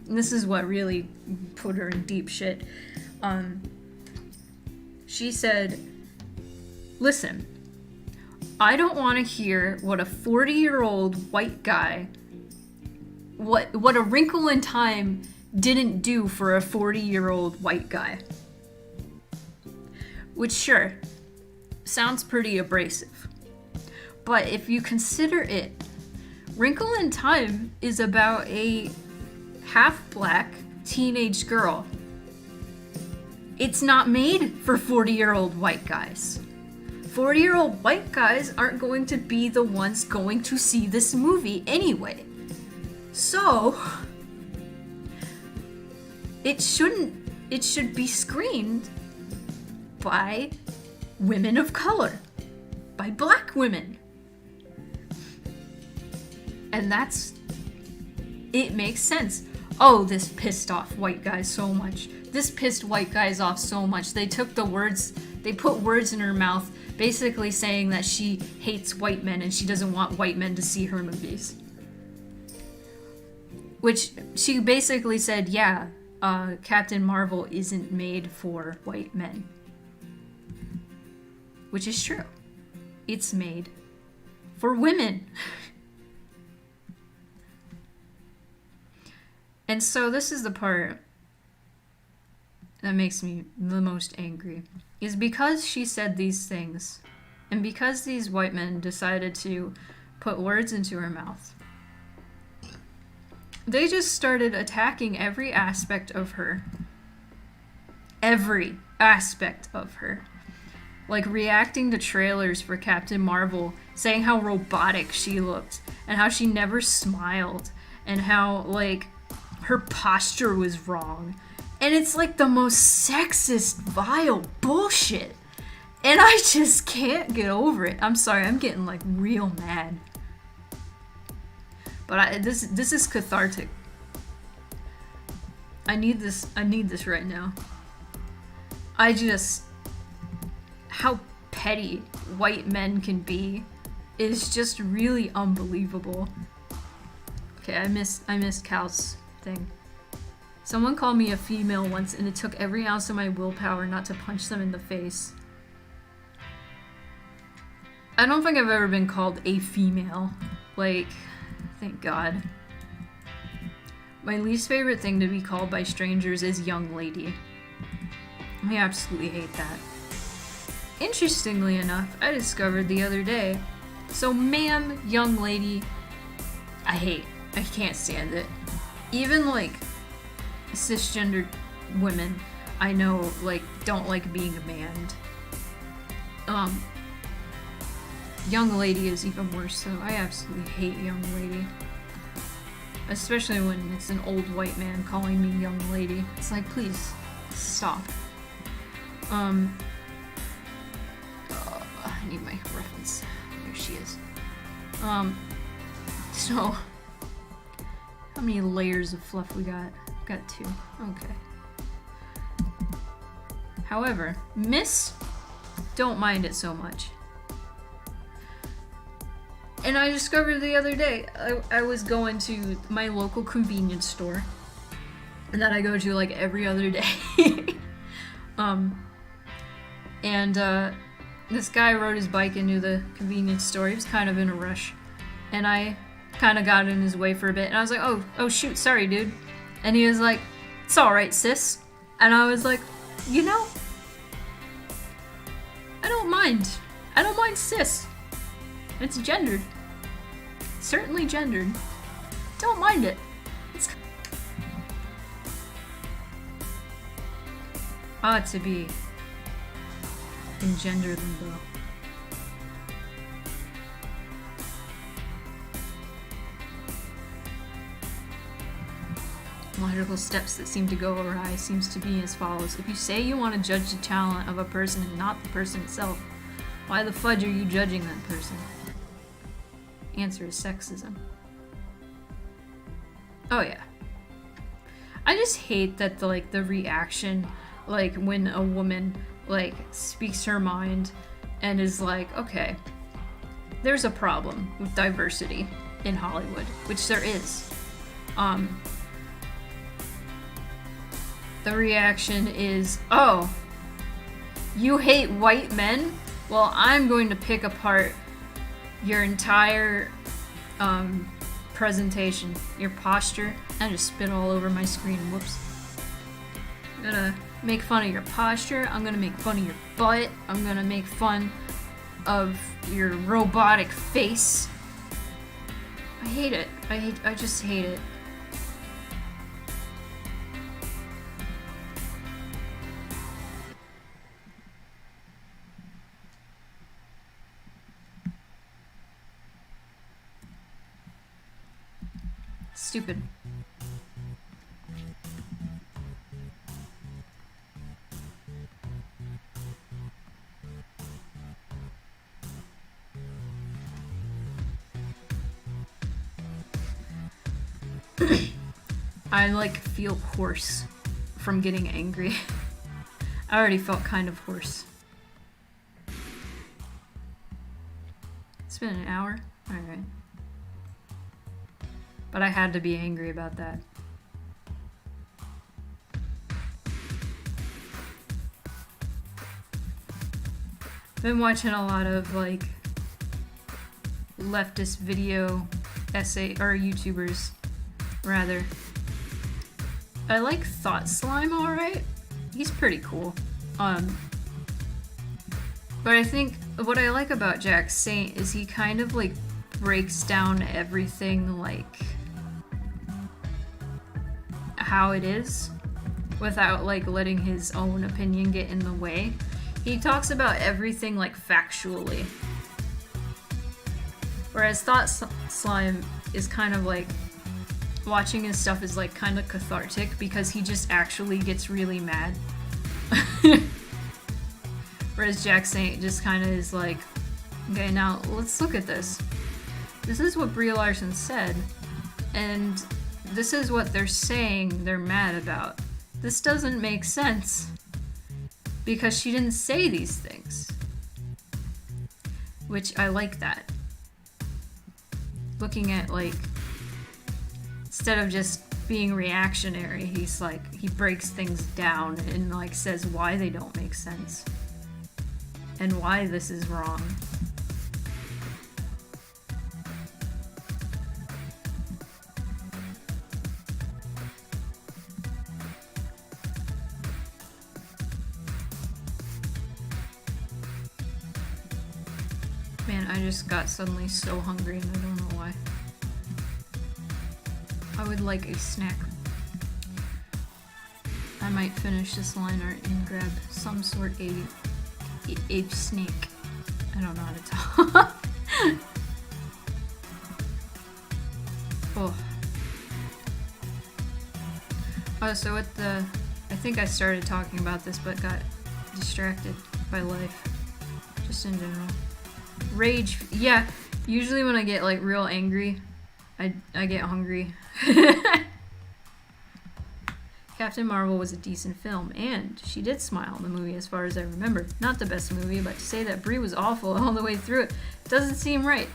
Speaker 1: and this is what really put her in deep shit, she said, listen, I don't want to hear what a 40-year-old white guy, what A Wrinkle in Time didn't do for a 40-year-old white guy. Which, sure, sounds pretty abrasive. But if you consider it, Wrinkle in Time is about a half-black teenage girl. It's not made for 40-year-old white guys. 40-year-old white guys aren't going to be the ones going to see this movie anyway. So, it should be screened by women of color, by black women. And it makes sense. Oh, this pissed off white guys so much. This pissed white guys off so much. They put words in her mouth, basically saying that she hates white men and she doesn't want white men to see her movies. Which she basically said, yeah, Captain Marvel isn't made for white men. Which is true. It's made for women. And so this is the part that makes me the most angry. Is because she said these things, and because these white men decided to put words into her mouth, they just started attacking every aspect of her. Every aspect of her. Like reacting to trailers for Captain Marvel, saying how robotic she looked, and how she never smiled, and how, like, her posture was wrong. And it's like the most sexist, vile bullshit. And I just can't get over it. I'm sorry, I'm getting like real mad. But this is cathartic. I need this right now. How petty white men can be is just really unbelievable. Okay, I missed Cal's thing. Someone called me a female once, and it took every ounce of my willpower not to punch them in the face. I don't think I've ever been called a female. Like, thank God. My least favorite thing to be called by strangers is young lady. I absolutely hate that. Interestingly enough, I discovered the other day. So, ma'am, young lady, I can't stand it. Even, like, cisgendered women I know, like, don't like being manned. Young lady is even worse, though. I absolutely hate young lady. Especially when it's an old white man calling me young lady. It's like, please, stop. I need my reference. There she is. So, how many layers of fluff we got? Got 2. Okay. However, Miss don't mind it so much. And I discovered the other day, I was going to my local convenience store that I go to like every other day. This guy rode his bike into the convenience store. He was kind of in a rush. And I kind of got in his way for a bit. And I was like, oh shoot, sorry, dude. And he was like, it's alright, sis. And I was like, you know, I don't mind. I don't mind sis. It's gendered. Certainly gendered. Don't mind it. It's ought to be engender them, though. Logical steps that seem to go awry seems to be as follows. If you say you want to judge the talent of a person and not the person itself, why the fudge are you judging that person? Answer is sexism. Oh yeah. I just hate that the reaction, like when a woman like speaks her mind and is like, okay, there's a problem with diversity in Hollywood, which there is. The reaction is, oh, you hate white men? Well, I'm going to pick apart your entire presentation, your posture. I just spit all over my screen. Whoops. I'm gonna make fun of your posture. I'm gonna make fun of your butt. I'm gonna make fun of your robotic face. I hate it. I just hate it. Stupid. I like feel hoarse from getting angry. I already felt kind of hoarse. It's been an hour? Alright. But I had to be angry about that. Been watching a lot of like leftist video essay or YouTubers rather. I like Thought Slime alright. He's pretty cool. But I think what I like about Jack Saint is he kind of like breaks down everything like how it is without like letting his own opinion get in the way. He talks about everything like factually. Whereas Thought Slime is kind of like watching his stuff is like kind of cathartic because he just actually gets really mad. Whereas Jack Saint just kind of is like, okay, now let's look at this. This is what Brie Larson said, and this is what they're saying they're mad about. This doesn't make sense because she didn't say these things. Which I like that. Looking at like, instead of just being reactionary, he's like, he breaks things down and like says why they don't make sense and why this is wrong. Man, I just got suddenly so hungry and I don't know why. I would like a snack. I might finish this line art and grab some sort of a snake. I don't know how to talk. Oh, so with the... I think I started talking about this but got distracted by life. Just in general. Rage, yeah, usually when I get like real angry, I get hungry. Captain Marvel was a decent film, and she did smile in the movie as far as I remember. Not the best movie, but to say that Brie was awful all the way through it doesn't seem right.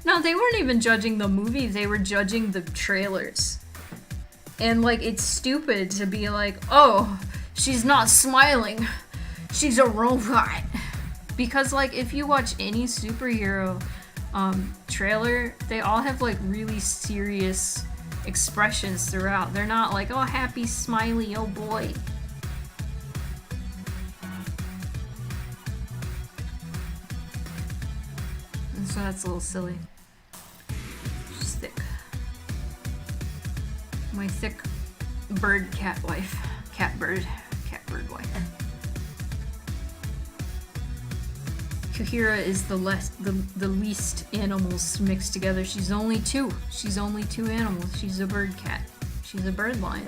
Speaker 1: No, they weren't even judging the movie, they were judging the trailers. And like, it's stupid to be like, oh, she's not smiling, she's a robot. Because like, if you watch any superhero trailer, they all have like really serious expressions throughout. They're not like, oh, happy, smiley, oh boy. And so that's a little silly. Just thick. My thick bird cat wife. Cat bird wife. Kahira is the least animals mixed together. She's only two. She's only two animals. She's a bird cat. She's a bird lion.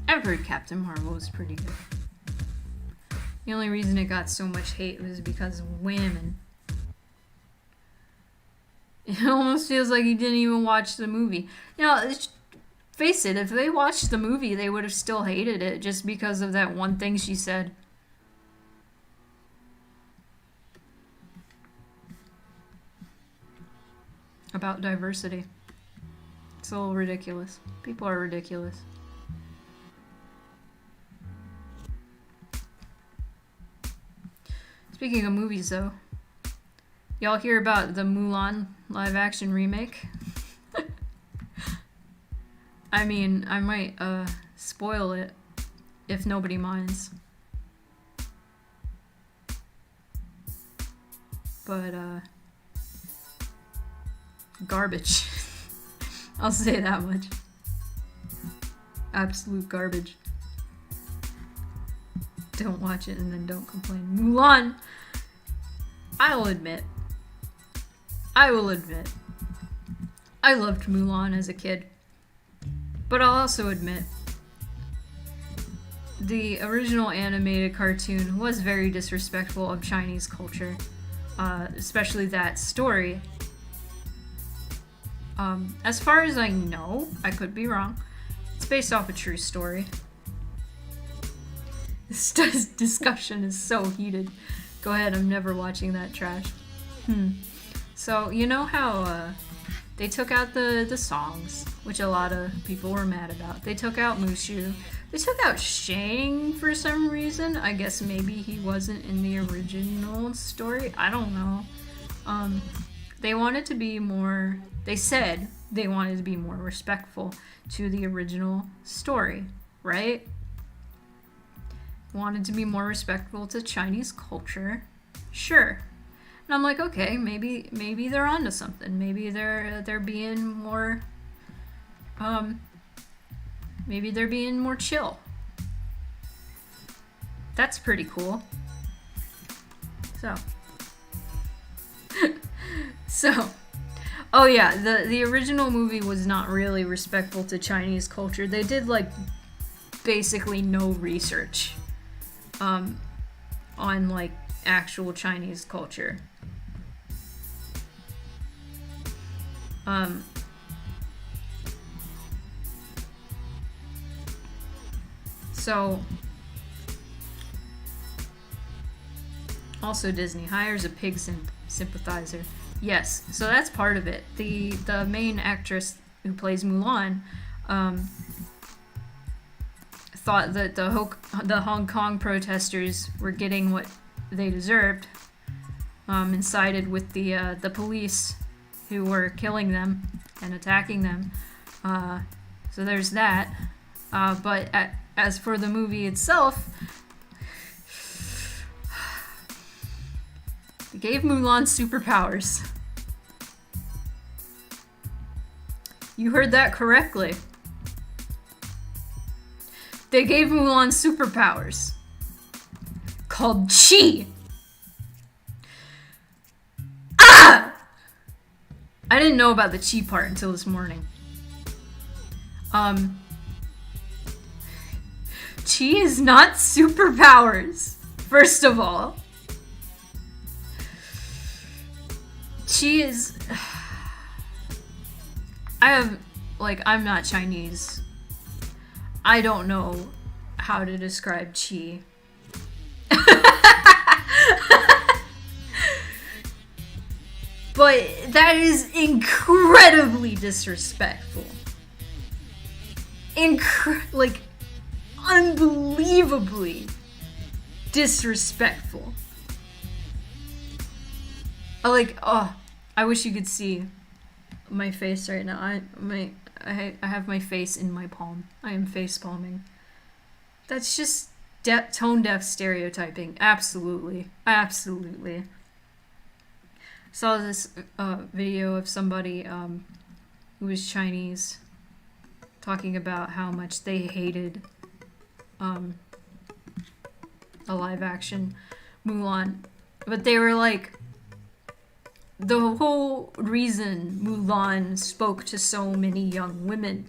Speaker 1: I've heard Captain Marvel was pretty good. The only reason it got so much hate was because of women. It almost feels like he didn't even watch the movie. You know, face it, if they watched the movie, they would have still hated it just because of that one thing she said. About diversity. It's a little ridiculous. People are ridiculous. Speaking of movies, though, y'all hear about the Mulan live-action remake? I mean, I might spoil it if nobody minds. But garbage. I'll say that much. Absolute garbage. Don't watch it and then don't complain. Mulan! I will admit, I loved Mulan as a kid. But I'll also admit, the original animated cartoon was very disrespectful of Chinese culture, especially that story. As far as I know, I could be wrong, it's based off a true story. This discussion is so heated. Go ahead, I'm never watching that trash. So, you know how they took out the songs, which a lot of people were mad about. They took out Mushu. They took out Shang for some reason. I guess maybe he wasn't in the original story. I don't know. They wanted to be more... They said they wanted to be more respectful to the original story, right? Wanted to be more respectful to Chinese culture. Sure. And I'm like, okay, maybe they're onto something. Maybe they're being more maybe they're being more chill. That's pretty cool. So oh yeah, the original movie was not really respectful to Chinese culture. They did like basically no research on like actual Chinese culture. So also Disney hires a pig sympathizer. Yes, so that's part of it. The main actress who plays Mulan thought that the Hong Kong protesters were getting what they deserved, and sided with the police who were killing them and attacking them. So there's that. But as for the movie itself, they gave Mulan superpowers. You heard that correctly. They gave Mulan superpowers called Chi. Ah! I didn't know about the Chi part until this morning. Chi is not superpowers, first of all. Chi is... I'm not Chinese. I don't know how to describe Chi. But that is incredibly disrespectful. Unbelievably disrespectful. I wish you could see my face right now. I have my face in my palm. I am face palming. That's just tone deaf stereotyping. Absolutely. Saw this video of somebody who was Chinese talking about how much they hated a live action Mulan. But they were like, the whole reason Mulan spoke to so many young women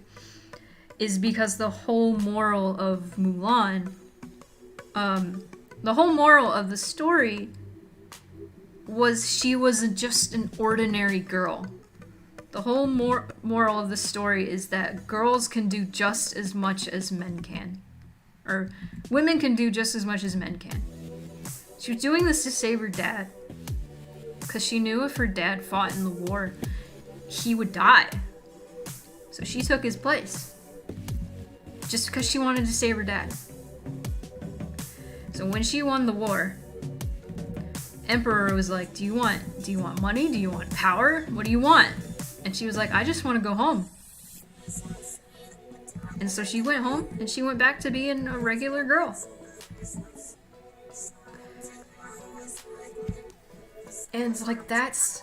Speaker 1: is because the whole moral of Mulan, the whole moral of the story was she wasn't just an ordinary girl. The whole moral of the story is that girls can do just as much as men can. Or women can do just as much as men can. She was doing this to save her dad. Because she knew if her dad fought in the war, he would die. So she took his place. Just because she wanted to save her dad. So when she won the war, Emperor was like, do you want money? Do you want power? What do you want? And she was like, I just want to go home. And so she went home and she went back to being a regular girl. And it's like that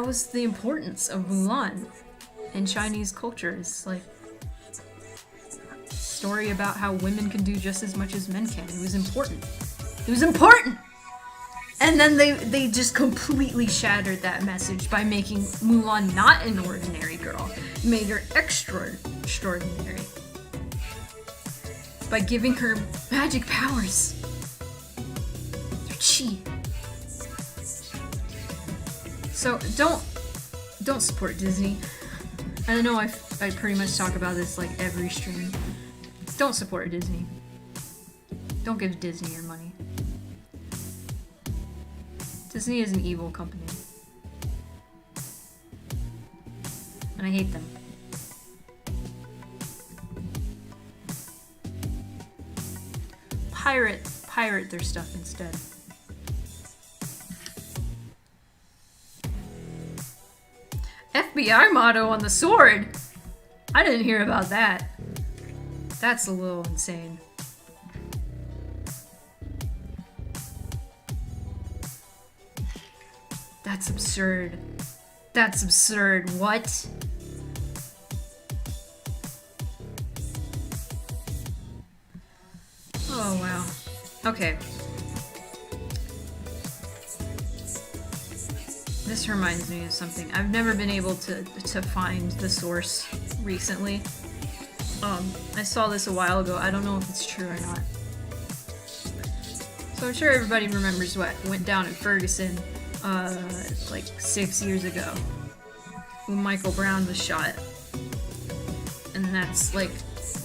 Speaker 1: was the importance of Mulan in Chinese culture. It's like a story about how women can do just as much as men can. It was important. It was important! And then they just completely shattered that message by making Mulan not an ordinary girl. Made her extraordinary. By giving her magic powers. Her chi. So don't support Disney. I know I pretty much talk about this like every stream. Don't support Disney. Don't give Disney your money. Disney is an evil company. And I hate them. Pirate their stuff instead. FBI motto on the sword? I didn't hear about that. That's a little insane. That's absurd. That's absurd. What? Oh, wow. Okay. This reminds me of something. I've never been able to find the source recently. I saw this a while ago. I don't know if it's true or not. So I'm sure everybody remembers what went down in Ferguson like 6 years ago when Michael Brown was shot. And that's like,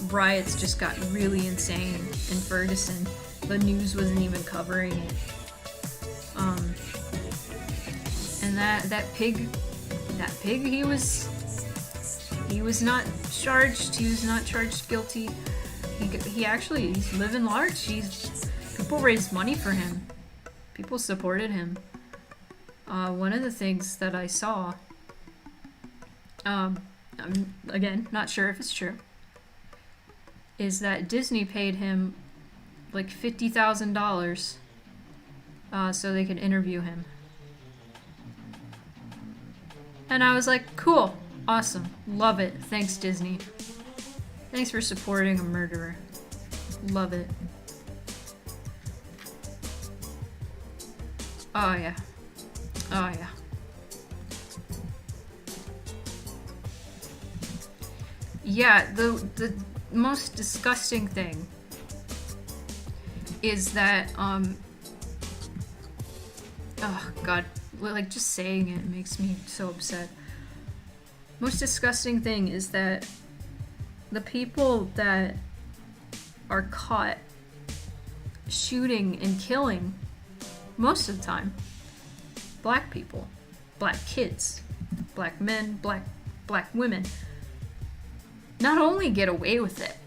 Speaker 1: riots just got really insane in Ferguson. The news wasn't even covering it. And that pig, he was not charged. He was not charged guilty. He's living large. People raised money for him. People supported him. One of the things that I saw, I'm again not sure if it's true, is that Disney paid him like $50,000 so they could interview him. And I was like, cool, awesome, love it, thanks Disney. Thanks for supporting a murderer. Love it. Oh yeah. Oh yeah. Yeah, the most disgusting thing is that, oh god, like just saying it makes me so upset. Most disgusting thing is that the people that are caught shooting and killing, most of the time, black people, black kids, black men, black women, not only get away with it,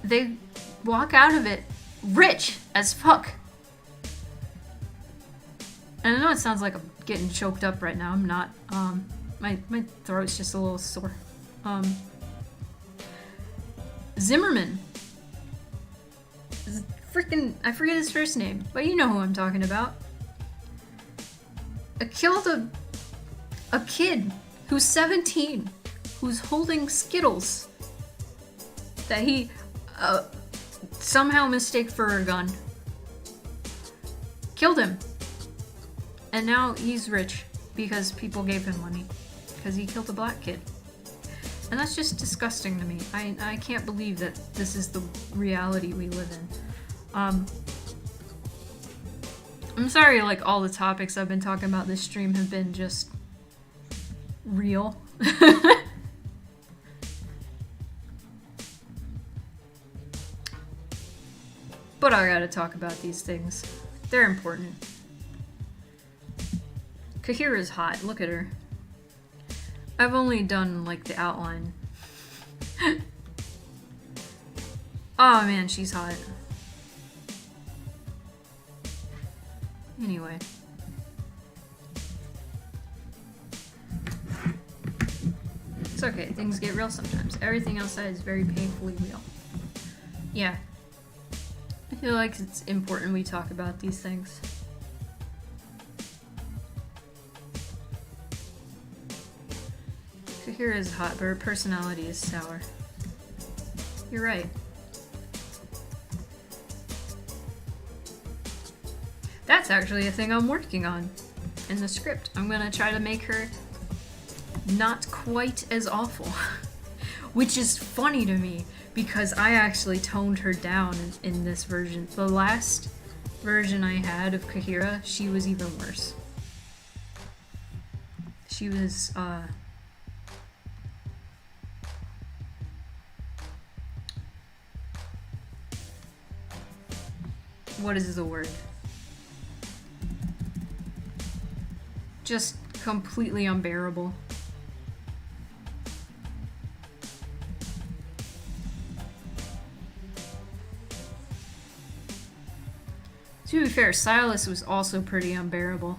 Speaker 1: they walk out of it rich as fuck. And I know it sounds like I'm getting choked up right now. I'm not. My throat's just a little sore. Zimmerman. I forget his first name, but you know who I'm talking about. Killed a kid who's 17, who's holding Skittles that he somehow mistake for a gun. Killed him. And now he's rich because people gave him money. Because he killed a black kid. And that's just disgusting to me. I can't believe that this is the reality we live in. I'm sorry, like, all the topics I've been talking about this stream have been just real. But I gotta talk about these things. They're important. Kahira's hot. Look at her. I've only done, like, the outline. Oh man, she's hot. Anyway. It's okay, things get real sometimes. Everything outside is very painfully real. Yeah. I feel like it's important we talk about these things. Kahira is hot, but her personality is sour. You're right. That's actually a thing I'm working on in the script. I'm gonna try to make her not quite as awful. Which is funny to me, because I actually toned her down in this version. The last version I had of Kahira, she was even worse. She was, what is the word? Just completely unbearable. To be fair, Silas was also pretty unbearable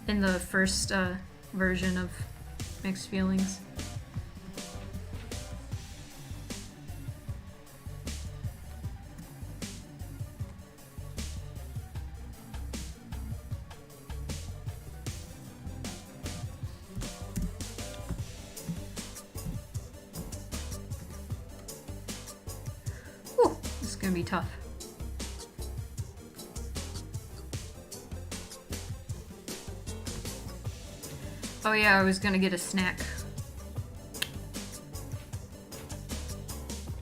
Speaker 1: in the first version of Mixed Feelings. Whew, this is gonna be tough. Oh yeah, I was gonna get a snack.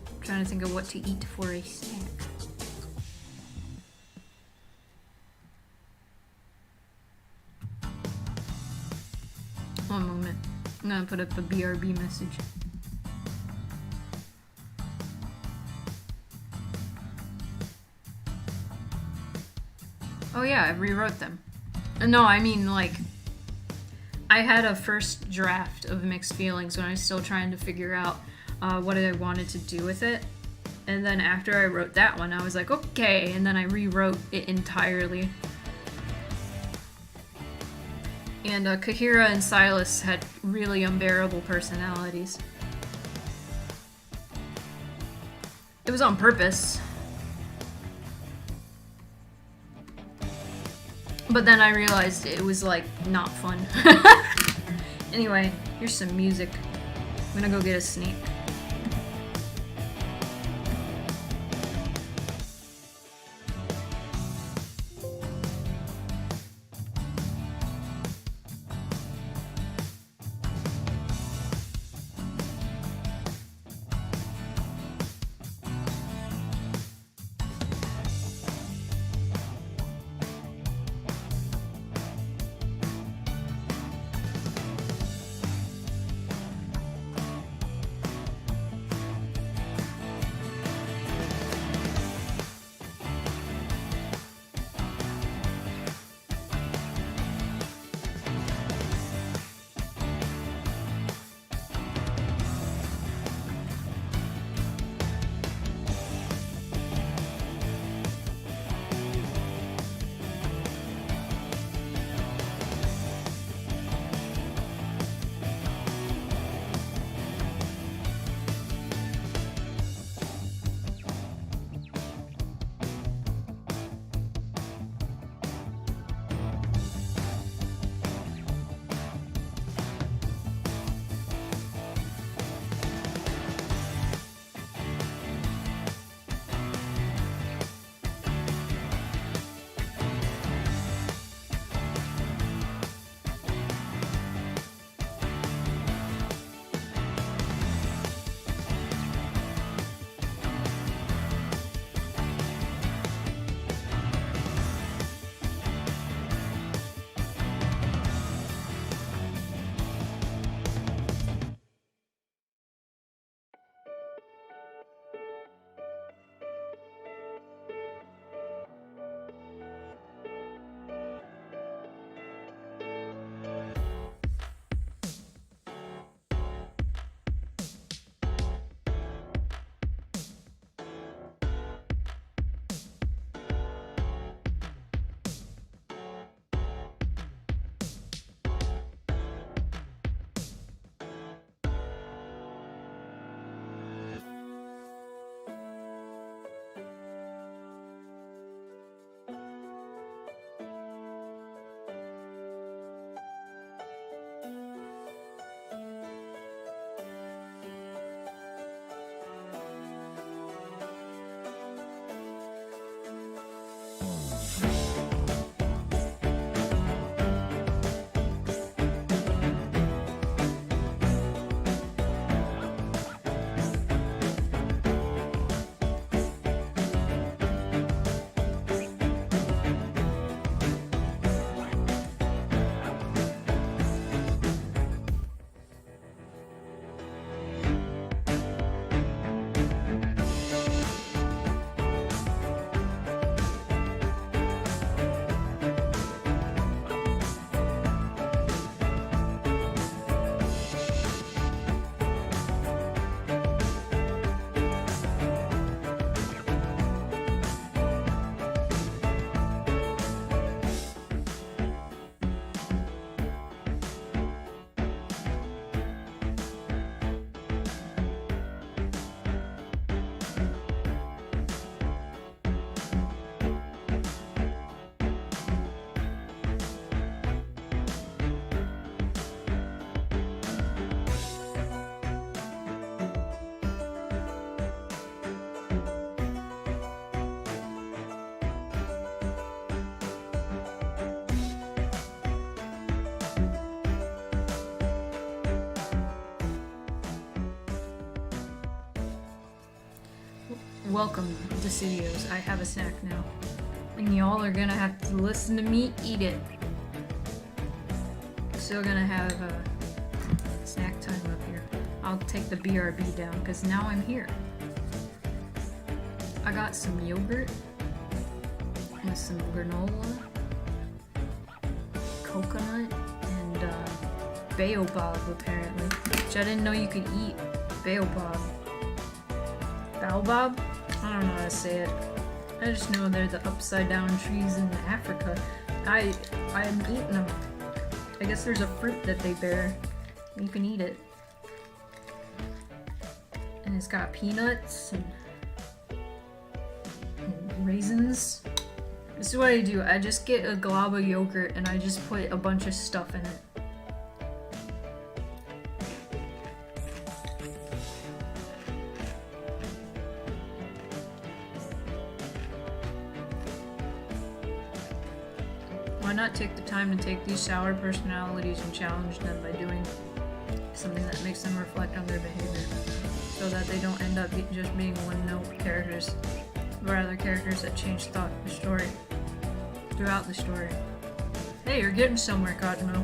Speaker 1: I'm trying to think of what to eat for a snack. One moment. I'm gonna put up a BRB message. Oh yeah, I rewrote them. No, I mean, like, I had a first draft of Mixed Feelings when I was still trying to figure out what I wanted to do with it. And then after I wrote that one, I was like, okay, and then I rewrote it entirely. And Kahira and Silas had really unbearable personalities. It was on purpose. But then I realized it was, like, not fun. Anyway, here's some music. I'm gonna go get a snack. Welcome, Decidios. I have a snack now. And y'all are gonna have to listen to me eat it. Still gonna have snack time up here. I'll take the BRB down because now I'm here. I got some yogurt with some granola, coconut, and baobab apparently, which I didn't know you could eat. Baobab. Baobab? I don't know how to say it. I just know they're the upside down trees in Africa. I'm eating them. I guess there's a fruit that they bear. You can eat it. And it's got peanuts and raisins. This is what I do. I just get a glob of yogurt and I just put a bunch of stuff in it. Why not take the time to take these sour personalities and challenge them by doing something that makes them reflect on their behavior, so that they don't end up just being one-note characters, but rather characters that change the story throughout the story. Hey, you're getting somewhere, Cosmo.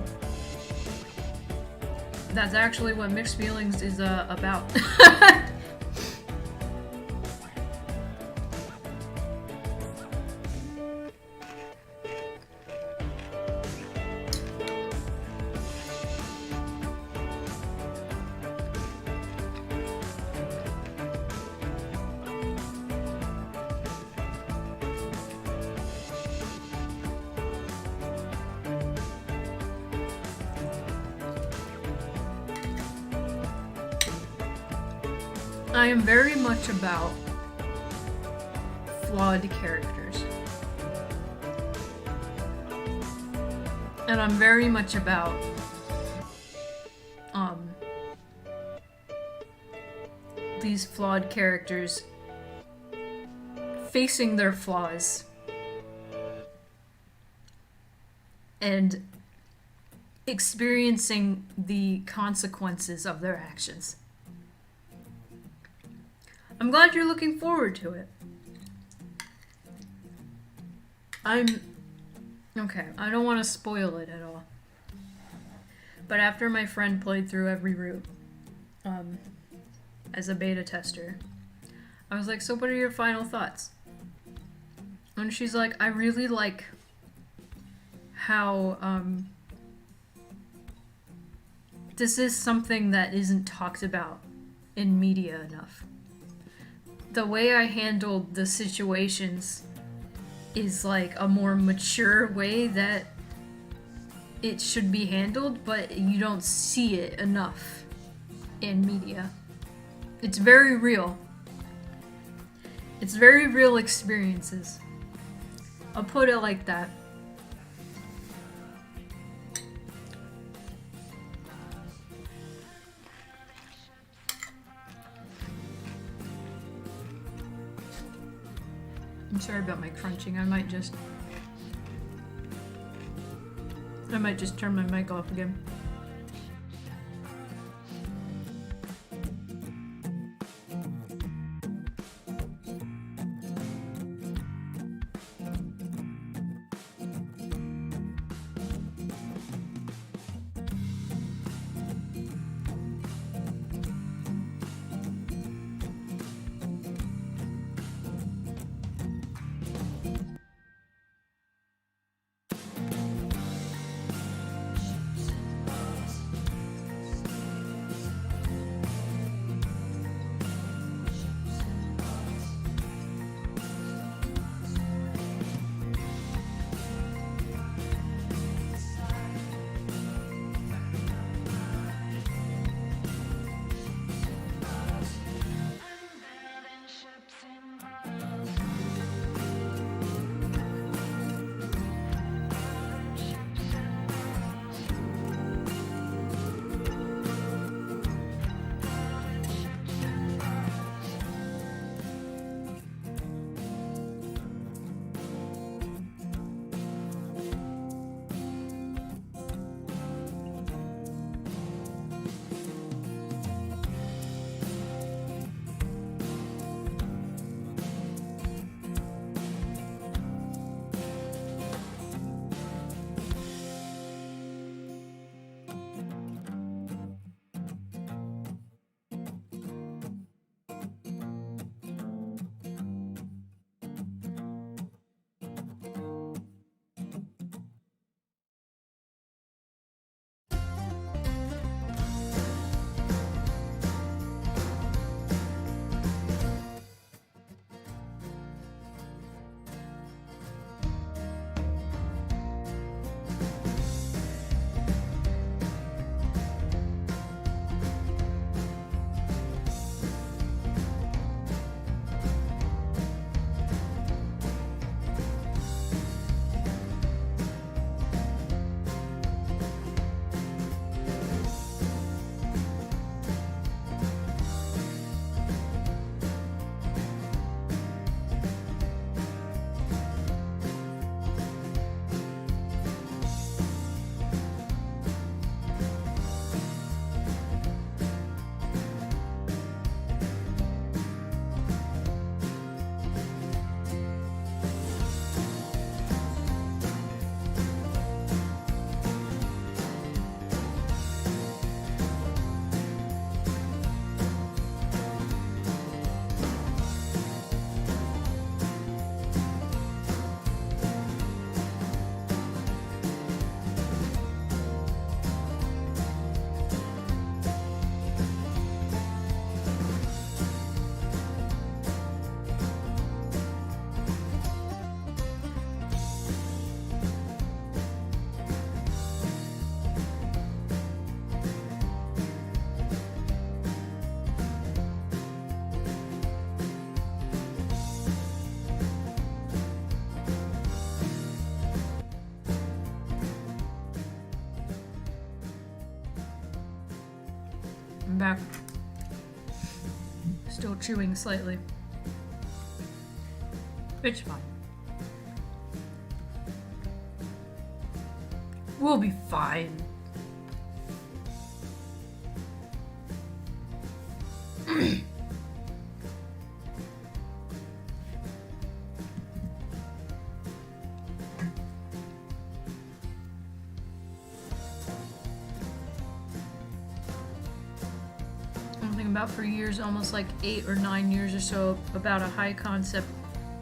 Speaker 1: That's actually what Mixed Feelings is about. I am very much about flawed characters. And I'm very much about these flawed characters facing their flaws and experiencing the consequences of their actions. I'm glad you're looking forward to it. Okay, I don't want to spoil it at all. But after my friend played through every route, as a beta tester, I was like, so what are your final thoughts? And she's like, I really like how, this is something that isn't talked about in media enough. The way I handled the situations is like a more mature way that it should be handled, but you don't see it enough in media. It's very real. It's very real experiences. I'll put it like that. I'm sorry about my crunching. I might just turn my mic off again. I'm back. Still chewing slightly. It's fine. We'll be fine. I'm thinking about for years, almost like 8 or 9 years or so, about a high concept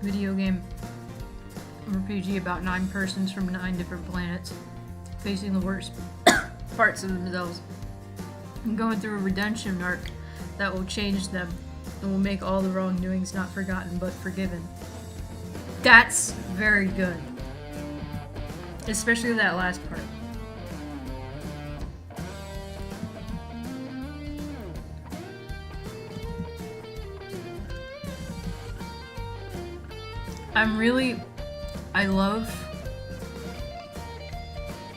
Speaker 1: video game RPG about 9 persons from 9 different planets facing the worst parts of themselves and going through a redemption arc that will change them and will make all the wrongdoings not forgotten but forgiven. That's very good. Especially that last part. I love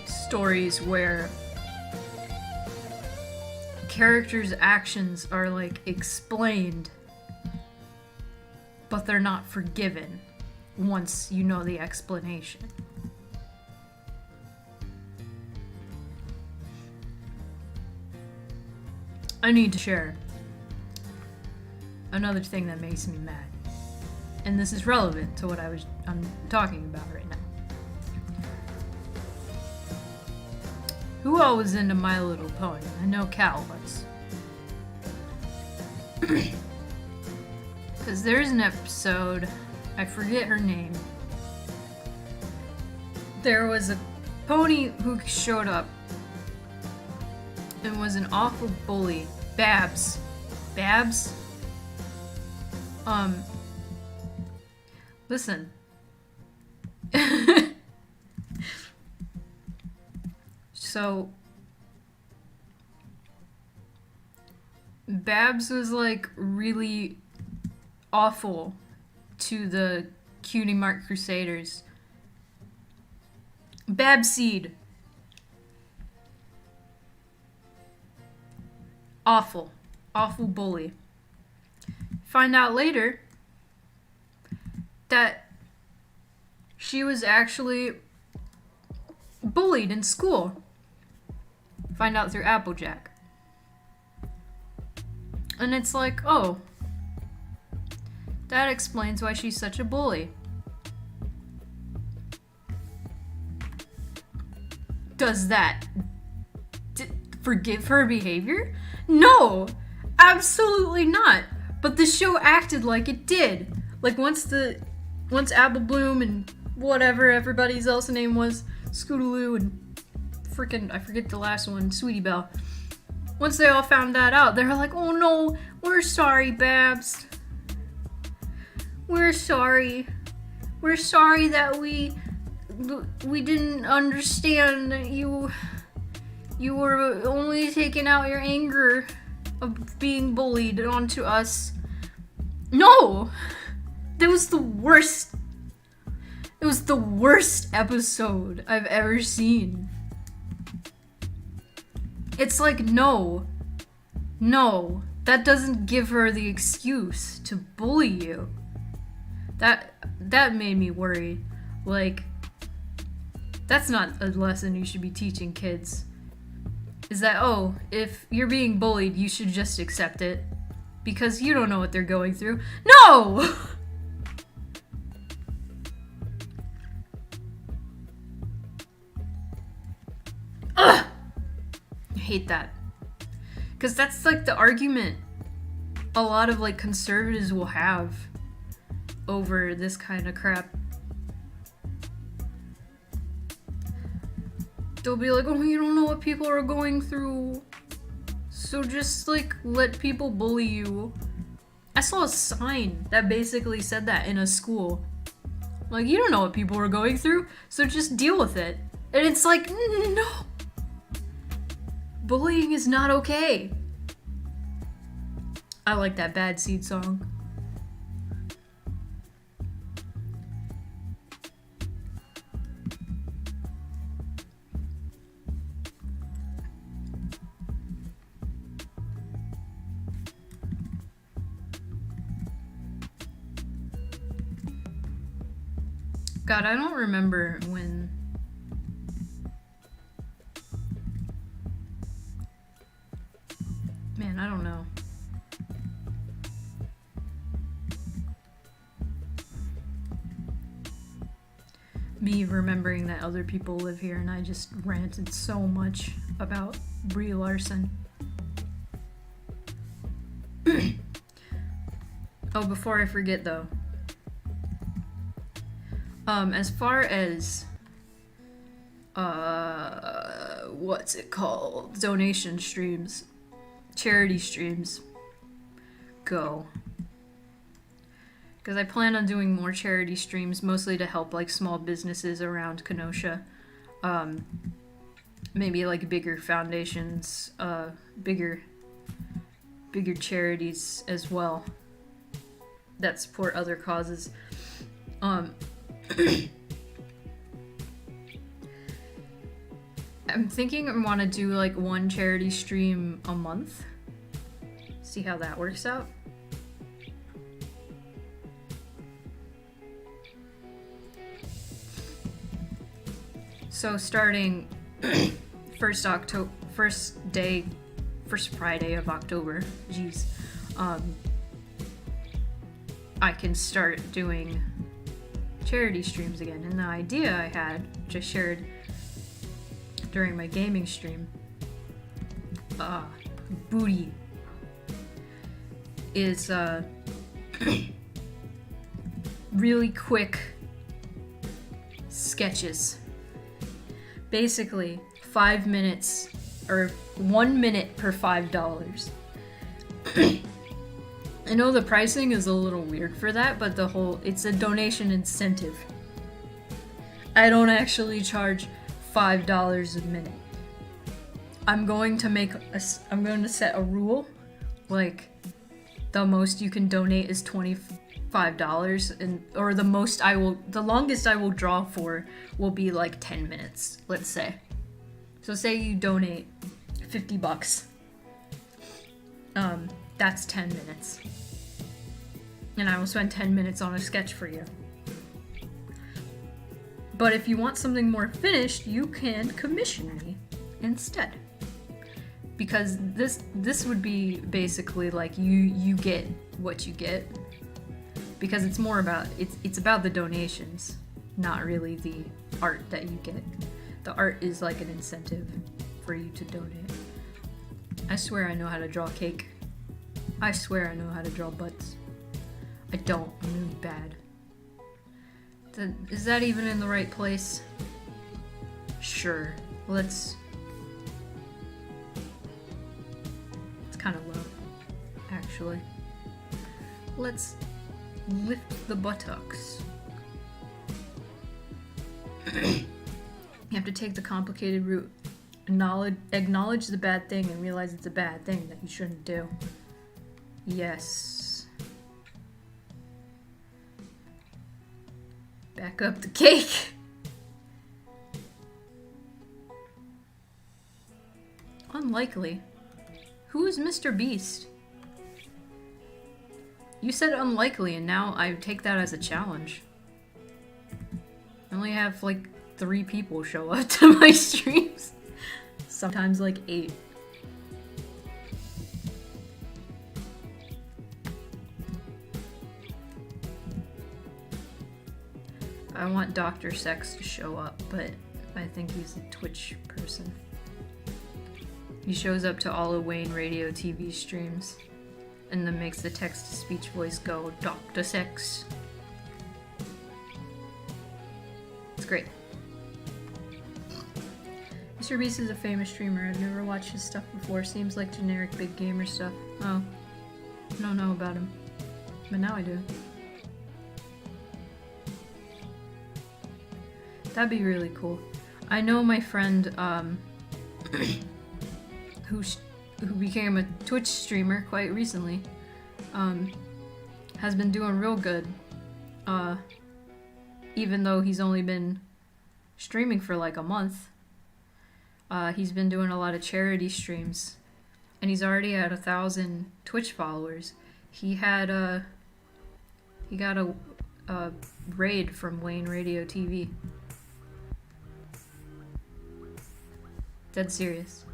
Speaker 1: stories where characters' actions are like explained, but they're not forgiven once you know the explanation. I need to share another thing that makes me mad. And this is relevant to what I'm talking about right now. Who all was into My Little Pony? I know Cal was. Because there's an episode, I forget her name. There was a pony who showed up and was an awful bully. Babs. Listen. So, Babs was like really awful to the Cutie Mark Crusaders. Babseed. Awful bully. Find out later that she was actually bullied in school. Find out through Applejack. And it's like, oh, that explains why she's such a bully. Does that forgive her behavior? No, absolutely not. But the show acted like it did. Like once Apple Bloom and whatever everybody's else name was, Scootaloo and freaking, I forget the last one, Sweetie Belle. Once they all found that out, they were like, oh no, we're sorry, Babs. We're sorry. We're sorry that we didn't understand that you were only taking out your anger of being bullied onto us. No! That was the worst. It was the worst episode I've ever seen. It's like, no, that doesn't give her the excuse to bully you. That made me worried. Like, that's not a lesson you should be teaching kids. Is that, oh, if you're being bullied, you should just accept it. Because you don't know what they're going through. No! Ugh! I hate that. Because that's like the argument a lot of like conservatives will have over this kind of crap. They'll be like, oh, you don't know what people are going through, so just like let people bully you. I saw a sign that basically said that in a school. Like, you don't know what people are going through, so just deal with it. And it's like, no. Bullying is not okay. I like that Bad Seed song. God, I don't remember when... Man, I don't know. Me remembering that other people live here and I just ranted so much about Brie Larson. Oh, before I forget though. As far as what's it called? Donation streams, charity streams go. Because I plan on doing more charity streams, mostly to help like small businesses around Kenosha. Maybe like bigger foundations, bigger charities as well that support other causes. I'm thinking I want to do like one charity stream a month. See how that works out. So starting first Friday of October, geez, I can start doing charity streams again. And the idea I had, which I shared during my gaming stream, booty, is really quick sketches. Basically, 5 minutes or 1 minute per $5. I know the pricing is a little weird for that, but it's a donation incentive. I don't actually charge $5 a minute. I'm going to set a rule, like the most you can donate is $25, or the longest I will draw for will be like 10 minutes, let's say. So say you donate $50. That's 10 minutes. And I will spend 10 minutes on a sketch for you. But if you want something more finished, you can commission me instead. Because this would be basically like you get what you get. Because it's more about it's about the donations, not really the art that you get. The art is like an incentive for you to donate. I swear I know how to draw cake. I swear I know how to draw butts. I don't. I'm really bad. Is that even in the right place? Sure. It's kind of low, actually. Let's lift the buttocks. You have to take the complicated route. Acknowledge the bad thing and realize it's a bad thing that you shouldn't do. Yes. Back up the cake. Unlikely. Who is Mr. Beast? You said unlikely, and now I take that as a challenge. I only have like 3 people show up to my streams. Sometimes like 8. I want Dr. Sex to show up, but I think he's a Twitch person. He shows up to all of Wayne Radio TV streams and then makes the text-to-speech voice go, Dr. Sex. It's great. Mr. Beast is a famous streamer. I've never watched his stuff before. Seems like generic big gamer stuff. Oh, I don't know about him. But now I do. That'd be really cool. I know my friend, who became a Twitch streamer quite recently, has been doing real good, even though he's only been streaming for like a month. He's been doing a lot of charity streams, and he's already at 1,000 Twitch followers. He got a raid from Wayne Radio TV. Dead serious.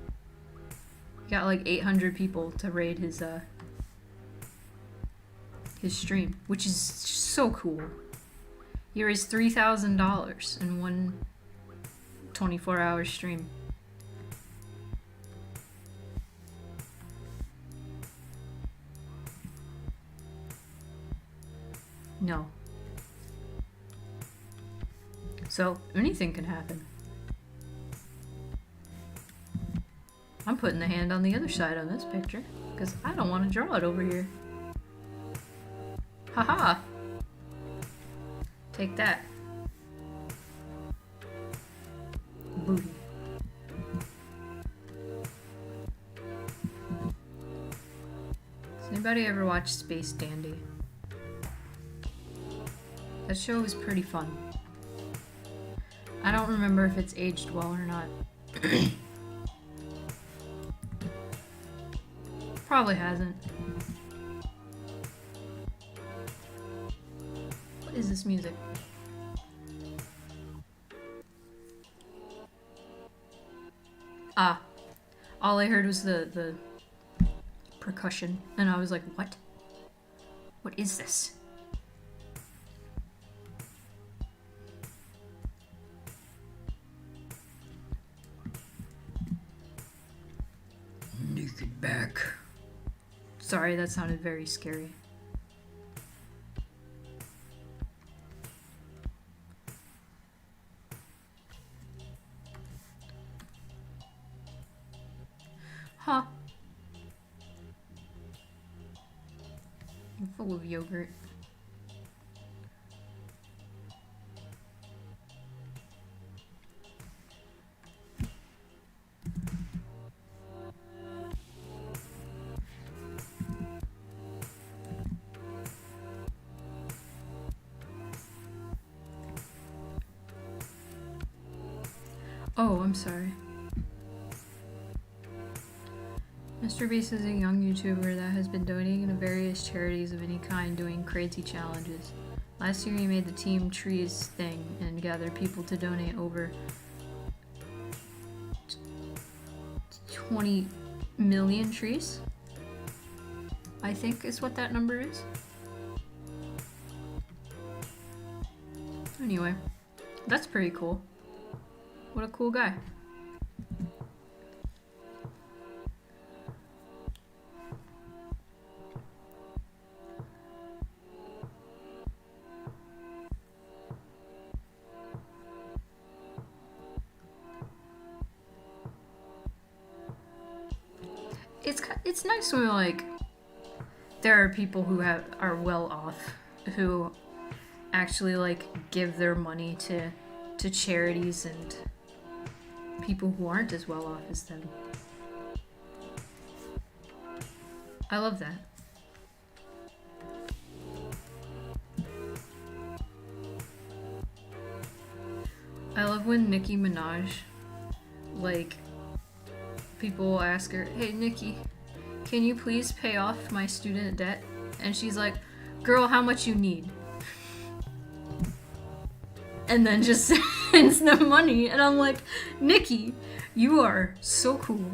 Speaker 1: He got like 800 people to raid his stream, which is so cool. He raised $3,000 in one 24-hour stream. No. So, anything can happen. I'm putting the hand on the other side on this picture, because I don't want to draw it over here. Haha! Take that. Booty. Does anybody ever watch Space Dandy? That show is pretty fun. I don't remember if it's aged well or not. Probably hasn't. What is this music? Ah. All I heard was the percussion, and I was like, what? What is this? Naked back. Sorry, that sounded very scary. Huh. I'm full of yogurt. Oh, I'm sorry. Mr. Beast is a young YouTuber that has been donating to various charities of any kind, doing crazy challenges. Last year he made the Team Trees thing and gathered people to donate over 20 million trees, I think is what that number is. Anyway, that's pretty cool. What a cool guy. It's nice when like there are people who are well off who actually like give their money to charities and people who aren't as well off as them. I love that. I love when Nicki Minaj, like, people will ask her, "Hey Nicki, can you please pay off my student debt?" And she's like, "Girl, how much you need?" And then just sends them money, and I'm like, Nicki, you are so cool.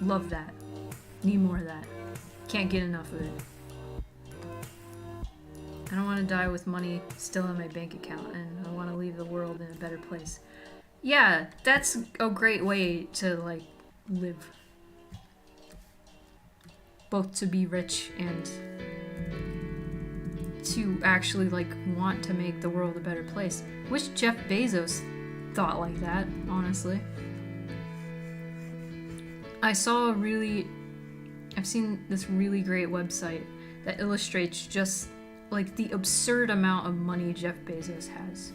Speaker 1: Love that. Need more of that. Can't get enough of it. I don't want to die with money still in my bank account, and I want to leave the world in a better place. Yeah, that's a great way to, like, live. Both to be rich and to actually, like, want to make the world a better place. Wish Jeff Bezos thought like that, honestly. I've seen this really great website that illustrates just like the absurd amount of money Jeff Bezos has.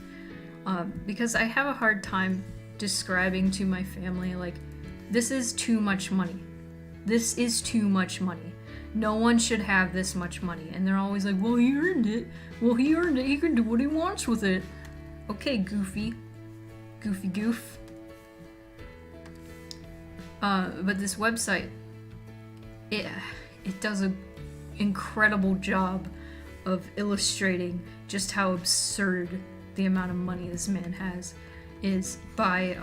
Speaker 1: Because I have a hard time describing to my family, like, this is too much money. This is too much money. No one should have this much money. And they're always like, well, he earned it. Well, he earned it. He can do what he wants with it. Okay, goofy. Goofy goof. But this website it it does an incredible job of illustrating just how absurd the amount of money this man has is by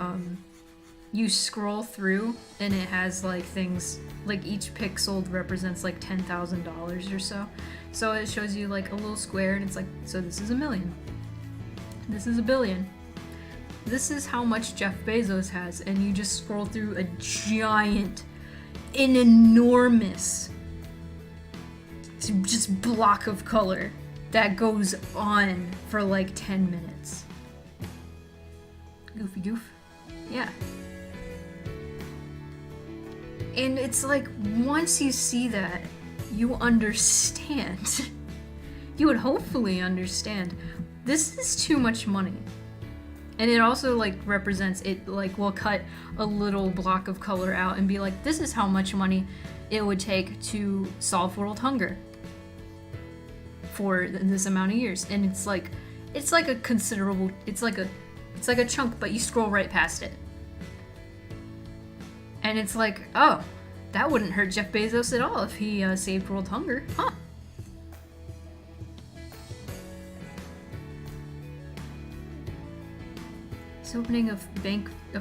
Speaker 1: you scroll through and it has like things like each pixel represents like $10,000 or so. So it shows you like a little square and it's like, so this is $1 million. This is $1 billion. This is how much Jeff Bezos has, and you just scroll through an enormous just block of color that goes on for like 10 minutes. Goofy goof. Yeah. And it's like, once you see that, you understand. You would hopefully understand. This is too much money. And it also like represents it, like we'll cut a little block of color out and be like, this is how much money it would take to solve world hunger for this amount of years. And it's like a considerable, it's like a chunk, but you scroll right past it. And it's like, oh, that wouldn't hurt Jeff Bezos at all if he saved world hunger, huh? He's opening a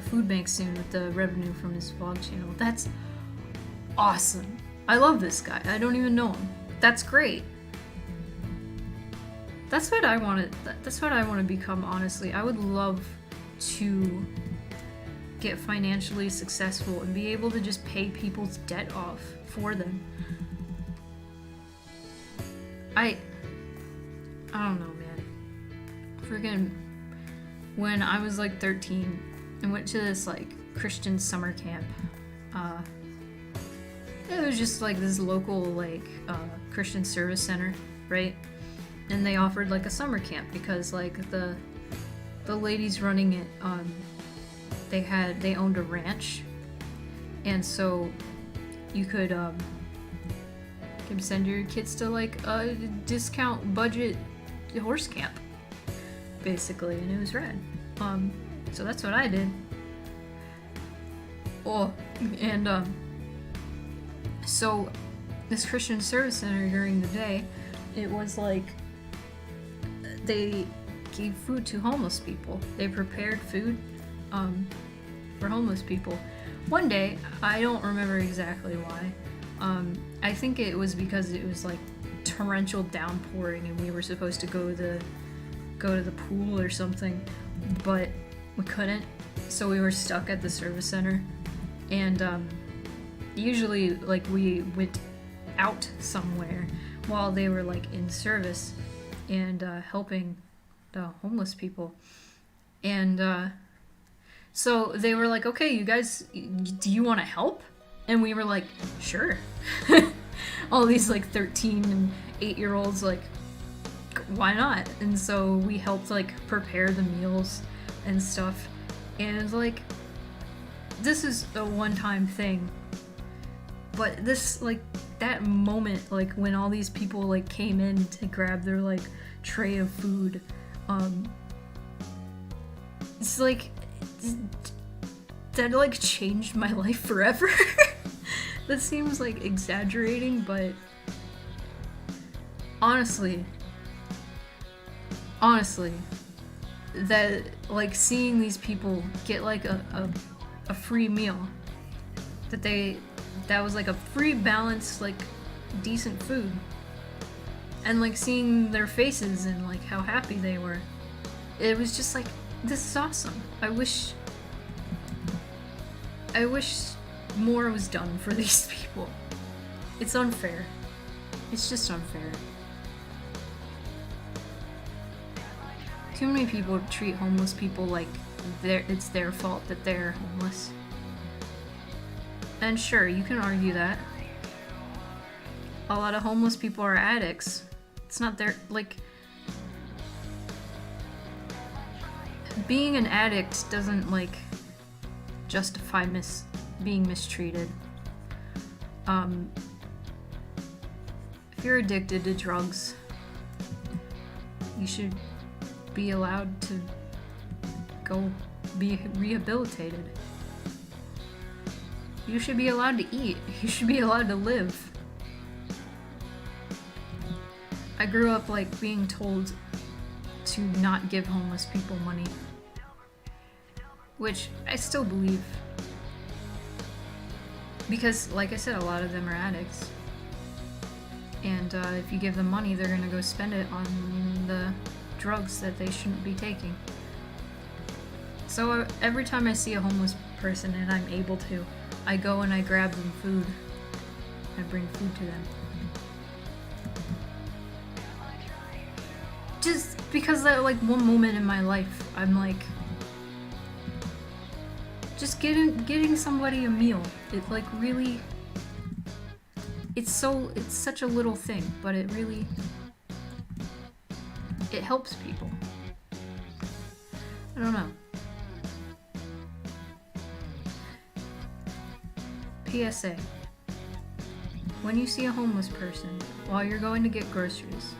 Speaker 1: food bank soon with the revenue from his vlog channel. That's awesome. I love this guy. I don't even know him. That's great. That's what I want to become, honestly. I would love to get financially successful and be able to just pay people's debt off for them. I don't know, man. Friggin' when I was like 13, I went to this like Christian summer camp. It was just like this local like Christian service center, right? And they offered like a summer camp because like the ladies running it, they owned a ranch, and so you could send your kids to like a discount budget horse camp, basically, and it was rad. So that's what I did. Oh, and so this Christian service center during the day, it was like they gave food to homeless people. They prepared food for homeless people. One day, I don't remember exactly why. I think it was because it was like torrential downpouring and we were supposed to go to the pool or something, but we couldn't, so we were stuck at the service center. And usually like we went out somewhere while they were like in service and helping the homeless people. And so they were like, okay, you guys, do you want to help? And we were like, sure. All these like 13 and 8-year-olds, like, why not? And so we helped like prepare the meals and stuff. And like, this is a one-time thing, but this like that moment, like when all these people like came in to grab their like tray of food, it's like that like changed my life forever. That seems like exaggerating, but honestly, that like seeing these people get like a free meal, that was like a free, balanced, like decent food, and like seeing their faces and like how happy they were, it was just like, this is awesome. I wish more was done for these people. It's unfair. It's just unfair. Too many people treat homeless people like it's their fault that they're homeless. And sure, you can argue that. A lot of homeless people are addicts. It's not their, like, being an addict doesn't like justify being mistreated. If you're addicted to drugs, you should be allowed to go be rehabilitated. You should be allowed to eat. You should be allowed to live. I grew up like being told to not give homeless people money, which I still believe. Because, like I said, a lot of them are addicts. And if you give them money, they're gonna go spend it on the drugs that they shouldn't be taking. So every time I see a homeless person and I'm able to, I go and I grab them food. I bring food to them. Just because that, like, one moment in my life, I'm like, just getting somebody a meal. It like really, it's such a little thing, but it really, it helps people. I don't know. PSA. When you see a homeless person, while you're going to get groceries,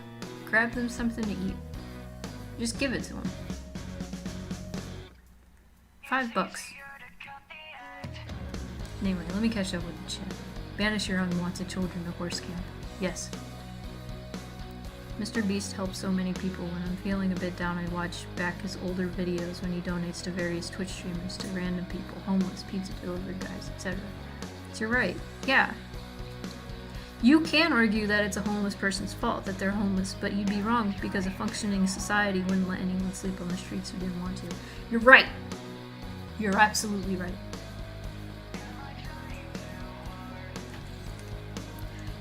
Speaker 1: grab them something to eat. Just give it to them. $5. Anyway, let me catch up with the chat. Banish your unwanted children to horse camp. Yes. Mr. Beast helps so many people. When I'm feeling a bit down, I watch back his older videos when he donates to various Twitch streamers, to random people, homeless, pizza delivery guys, etc. So you're right. Yeah. You can argue that it's a homeless person's fault that they're homeless, but you'd be wrong because a functioning society wouldn't let anyone sleep on the streets who didn't want to. You're right. You're absolutely right.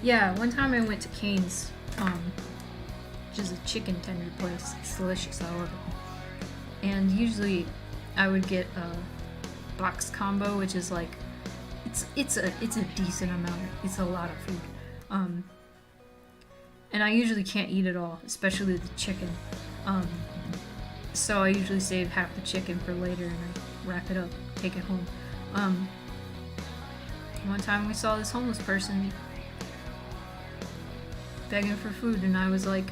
Speaker 1: Yeah, one time I went to Cane's, which is a chicken tender place. It's delicious, I love it. And usually I would get a box combo, which is like, it's a decent amount. It's a lot of food. And I usually can't eat it all, especially the chicken. So I usually save half the chicken for later and I wrap it up, take it home. One time we saw this homeless person begging for food, and I was like,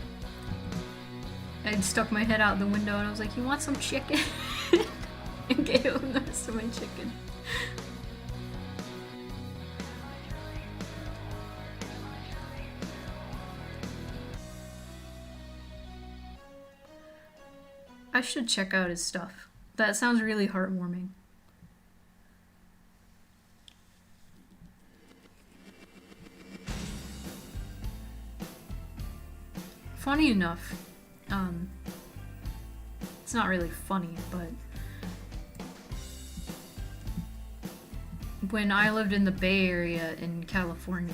Speaker 1: I stuck my head out the window and I was like, you want some chicken? And gave him the rest of my chicken. I should check out his stuff. That sounds really heartwarming. Funny enough, it's not really funny, but when I lived in the Bay Area in California,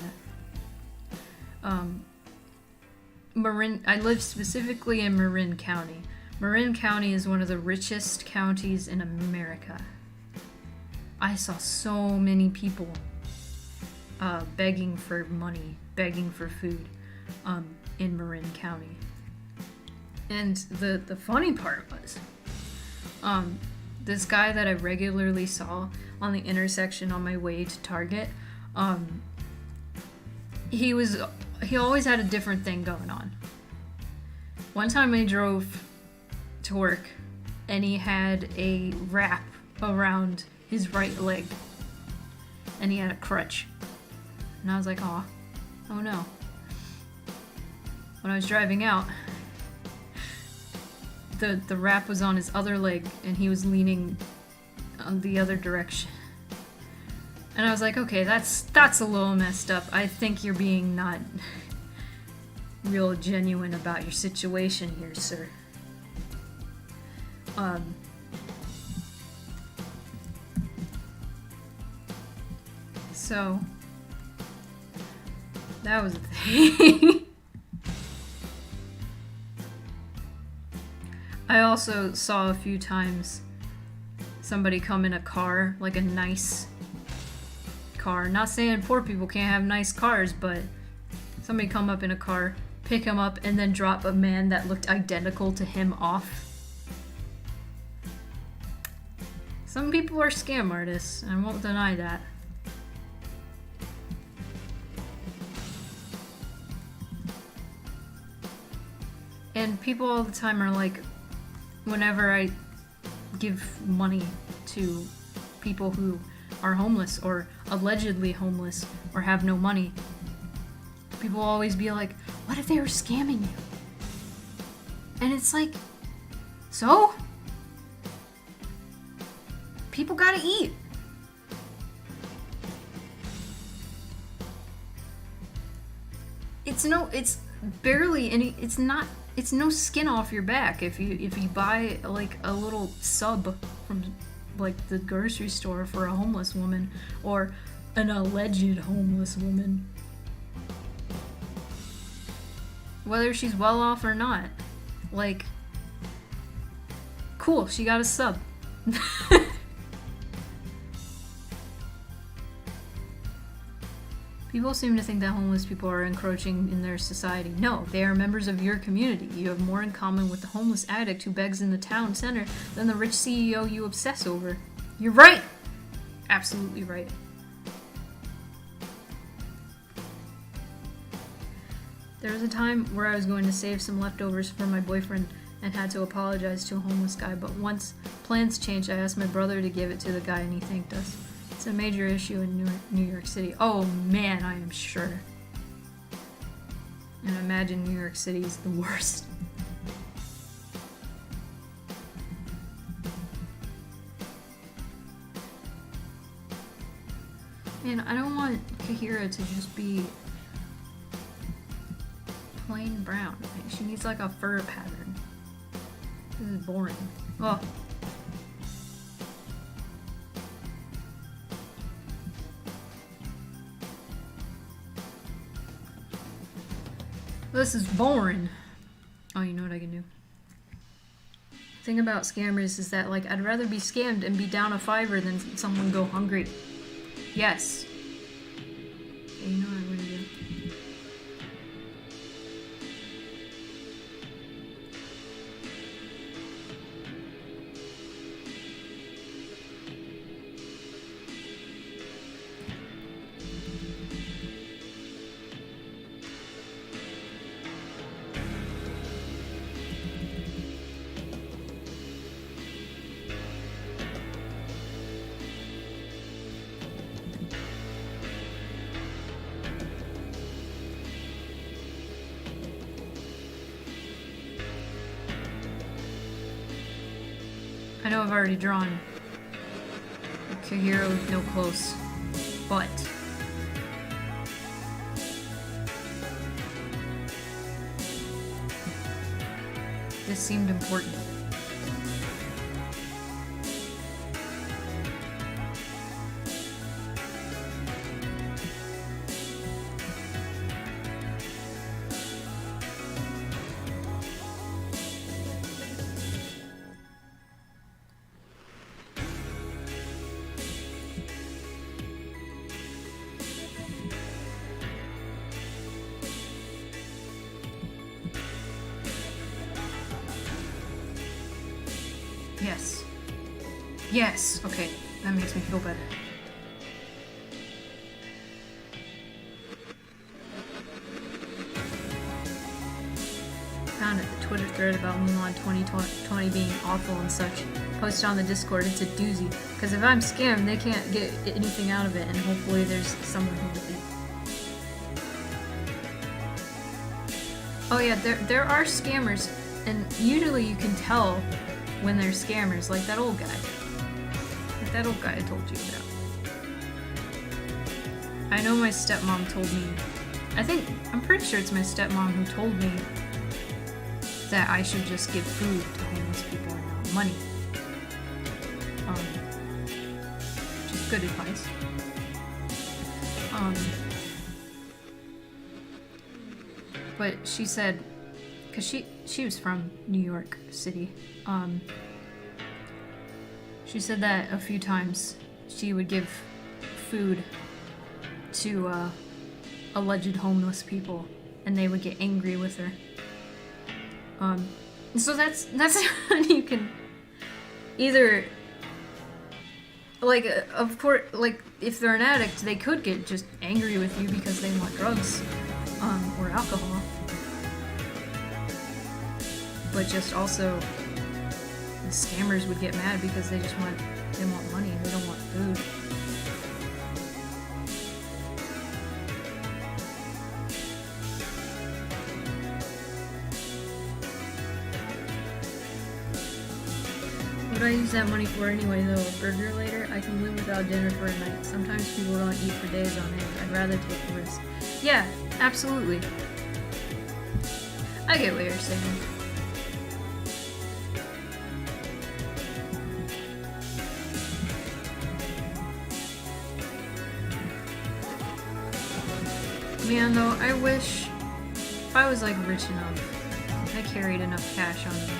Speaker 1: I lived specifically in Marin County. Marin County is one of the richest counties in America. I saw so many people begging for money, begging for food in Marin County. And the funny part was, this guy that I regularly saw on the intersection on my way to Target, he always had a different thing going on. One time I drove to work and he had a wrap around his right leg and he had a crutch, and I was like, oh no. When I was driving out, the wrap was on his other leg and he was leaning on the other direction, and I was like, okay, that's a little messed up. I think you're being not real genuine about your situation here, sir. So that was a thing. I also saw a few times somebody come in a car, like a nice car. Not saying poor people can't have nice cars, but somebody come up in a car, pick him up, and then drop a man that looked identical to him off. Some people are scam artists, I won't deny that. And people all the time are like, whenever I give money to people who are homeless or allegedly homeless or have no money, people will always be like, what if they were scamming you? And it's like, so? People gotta eat. It's barely any, it's no skin off your back if you buy like a little sub from like the grocery store for a homeless woman or an alleged homeless woman. Whether she's well off or not. Like, cool, she got a sub. People seem to think that homeless people are encroaching in their society. No, they are members of your community. You have more in common with the homeless addict who begs in the town center than the rich CEO you obsess over. You're right! Absolutely right. There was a time where I was going to save some leftovers for my boyfriend and had to apologize to a homeless guy, but once plans changed, I asked my brother to give it to the guy and he thanked us. It's a major issue in New York City. Oh man, I am sure. And I imagine New York City is the worst. Man, I don't want Kahira to just be plain brown. She needs like a fur pattern. This is boring. Oh. This is boring. Oh, you know what I can do? The thing about scammers is that, like, I'd rather be scammed and be down a $5 than someone go hungry. Yes. Okay, you know what I'm gonna do? I know I've already drawn Kahira with no clothes, but this seemed important. Yes. Yes! Okay, that makes me feel better. Found it, the Twitter thread about Mulan 2020 being awful and such. Posted on the Discord, it's a doozy. Because if I'm scammed, they can't get anything out of it, and hopefully there's someone who will be. Oh yeah, there are scammers, and usually you can tell when they're scammers, like that old guy. Like that old guy I told you about. I know my stepmom told me, I'm pretty sure it's my stepmom who told me that I should just give food to homeless people and not money. Which is good advice. But she said, because she was from New York City, she said that a few times she would give food to alleged homeless people and they would get angry with her. So that's you can either, like, of course, like, if they're an addict, they could get just angry with you because they want drugs, or alcohol. But just also, the scammers would get mad because they want money, they don't want food. What I use that money for anyway, though? A burger later? I can live without dinner for a night. Sometimes people don't eat for days on end. I'd rather take the risk. Yeah, absolutely. I get what you're saying. Man, though, I wish if I was like rich enough, I carried enough cash on me,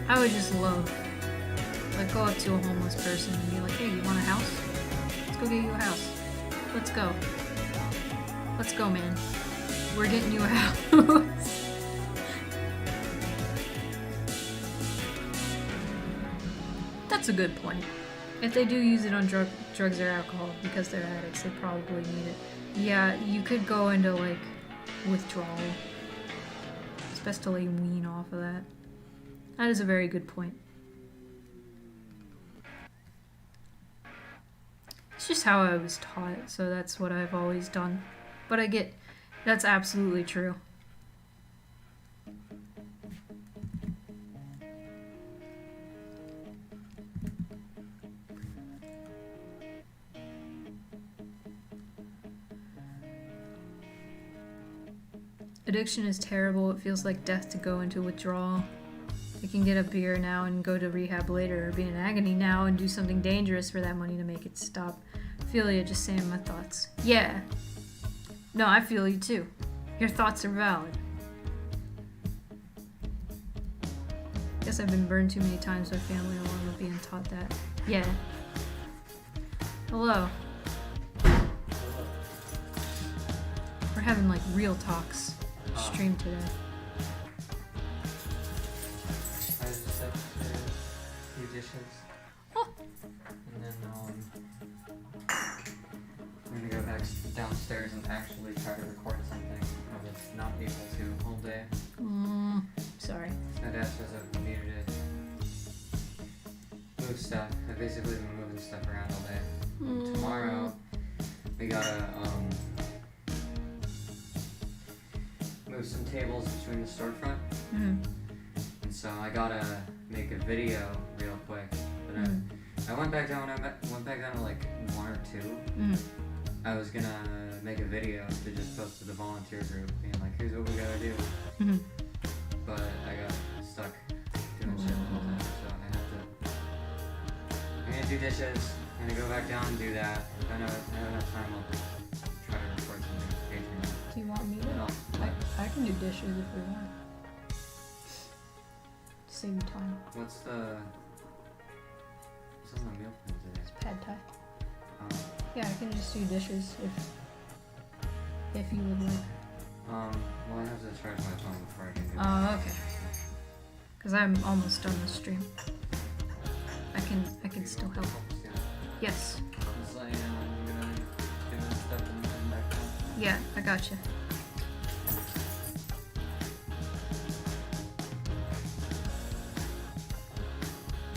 Speaker 1: I would just love, like, go up to a homeless person and be like, hey, you want a house? Let's go get you a house. Let's go. Let's go, man. We're getting you a house. That's a good point. If they do use it on drugs or alcohol because they're addicts, they probably need it. Yeah, you could go into, like, withdrawal. It's best to, like, wean off of that. That is a very good point. It's just how I was taught, so that's what I've always done. But I get, that's absolutely true. Addiction is terrible. It feels like death to go into withdrawal. I can get a beer now and go to rehab later, or be in agony now and do something dangerous for that money to make it stop. Feel you, just saying my thoughts. Yeah. No, I feel you too. Your thoughts are valid. Guess I've been burned too many times by family along with being taught that. Yeah. Hello. We're having like real talks. Stream today.
Speaker 2: I just have to do dishes.
Speaker 1: Oh.
Speaker 2: And then I'm gonna go back downstairs and actually try to record something. I was not able to all day.
Speaker 1: Sorry.
Speaker 2: My dad says I needed to move stuff. I've basically been moving stuff around all day. Tomorrow we gotta move some tables between the storefront. And so I gotta make a video real quick. But I went back down. When I went back down to like 1 or 2. I was gonna make a video to just post to the volunteer group, being like, "Here's what we gotta do." But I got stuck doing shit the whole time, so I'm gonna do dishes. I'm gonna go back down and do that. If I have enough time, I'll try to record something for Patreon.
Speaker 1: Do you want me to?
Speaker 2: No.
Speaker 1: I can do dishes if we want. Save you time.
Speaker 2: What's on the meal plan today?
Speaker 1: It's pad thai. Yeah, I can just do dishes if you would like.
Speaker 2: Well, I have to charge my phone before I can do
Speaker 1: Oh, okay. Because I'm almost done the stream. I can still help.
Speaker 2: Yeah.
Speaker 1: Yes.
Speaker 2: It's like, I'm gonna do this stuff and then back down.
Speaker 1: Yeah, I gotcha.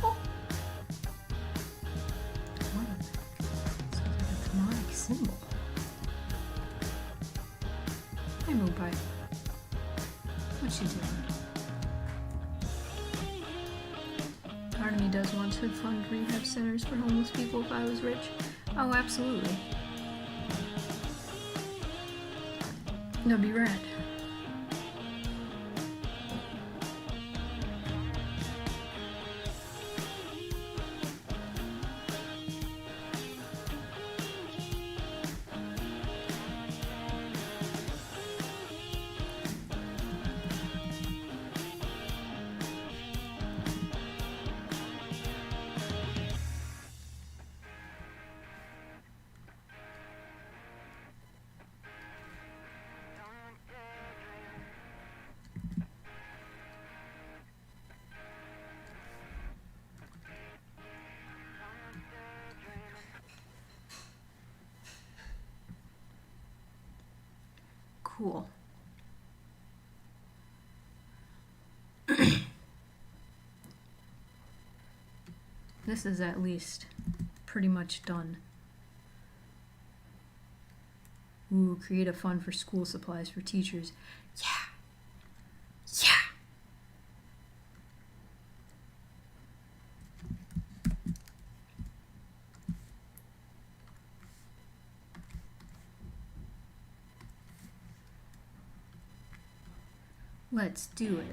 Speaker 1: Oh. Demonic. Sounds like a demonic symbol. Hi, Moopai. What's she doing? Part of me does want to fund rehab centers for homeless people if I was rich. Oh, absolutely. That'd be rad. Cool. This is at least pretty much done. Ooh, create a fund for school supplies for teachers. Yeah. Yeah. Let's do it.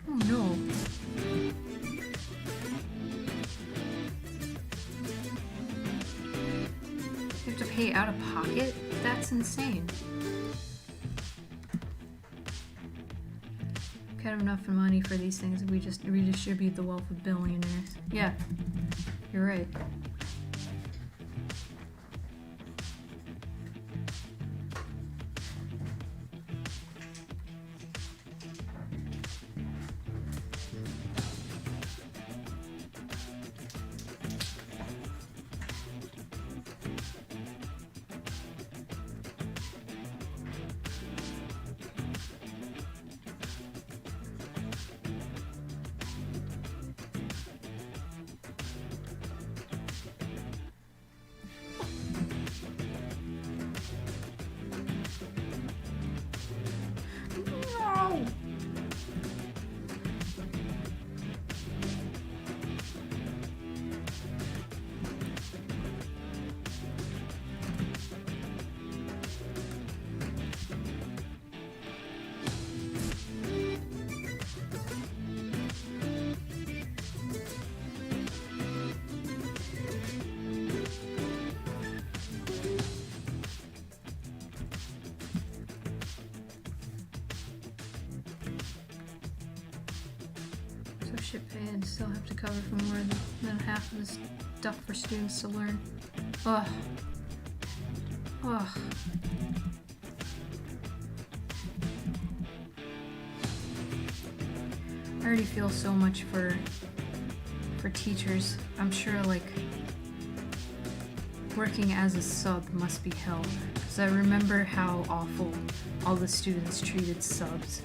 Speaker 1: Oh no. You have to pay out of pocket? That's insane. We have enough money for these things if we just redistribute the wealth of billionaires. Yeah, you're right. No! So shit pay and still have to cover for more than half of the stuff for students to learn. Ugh. Ugh. I already feel so much for teachers. I'm sure like working as a sub must be hell. Because I remember how awful all the students treated subs.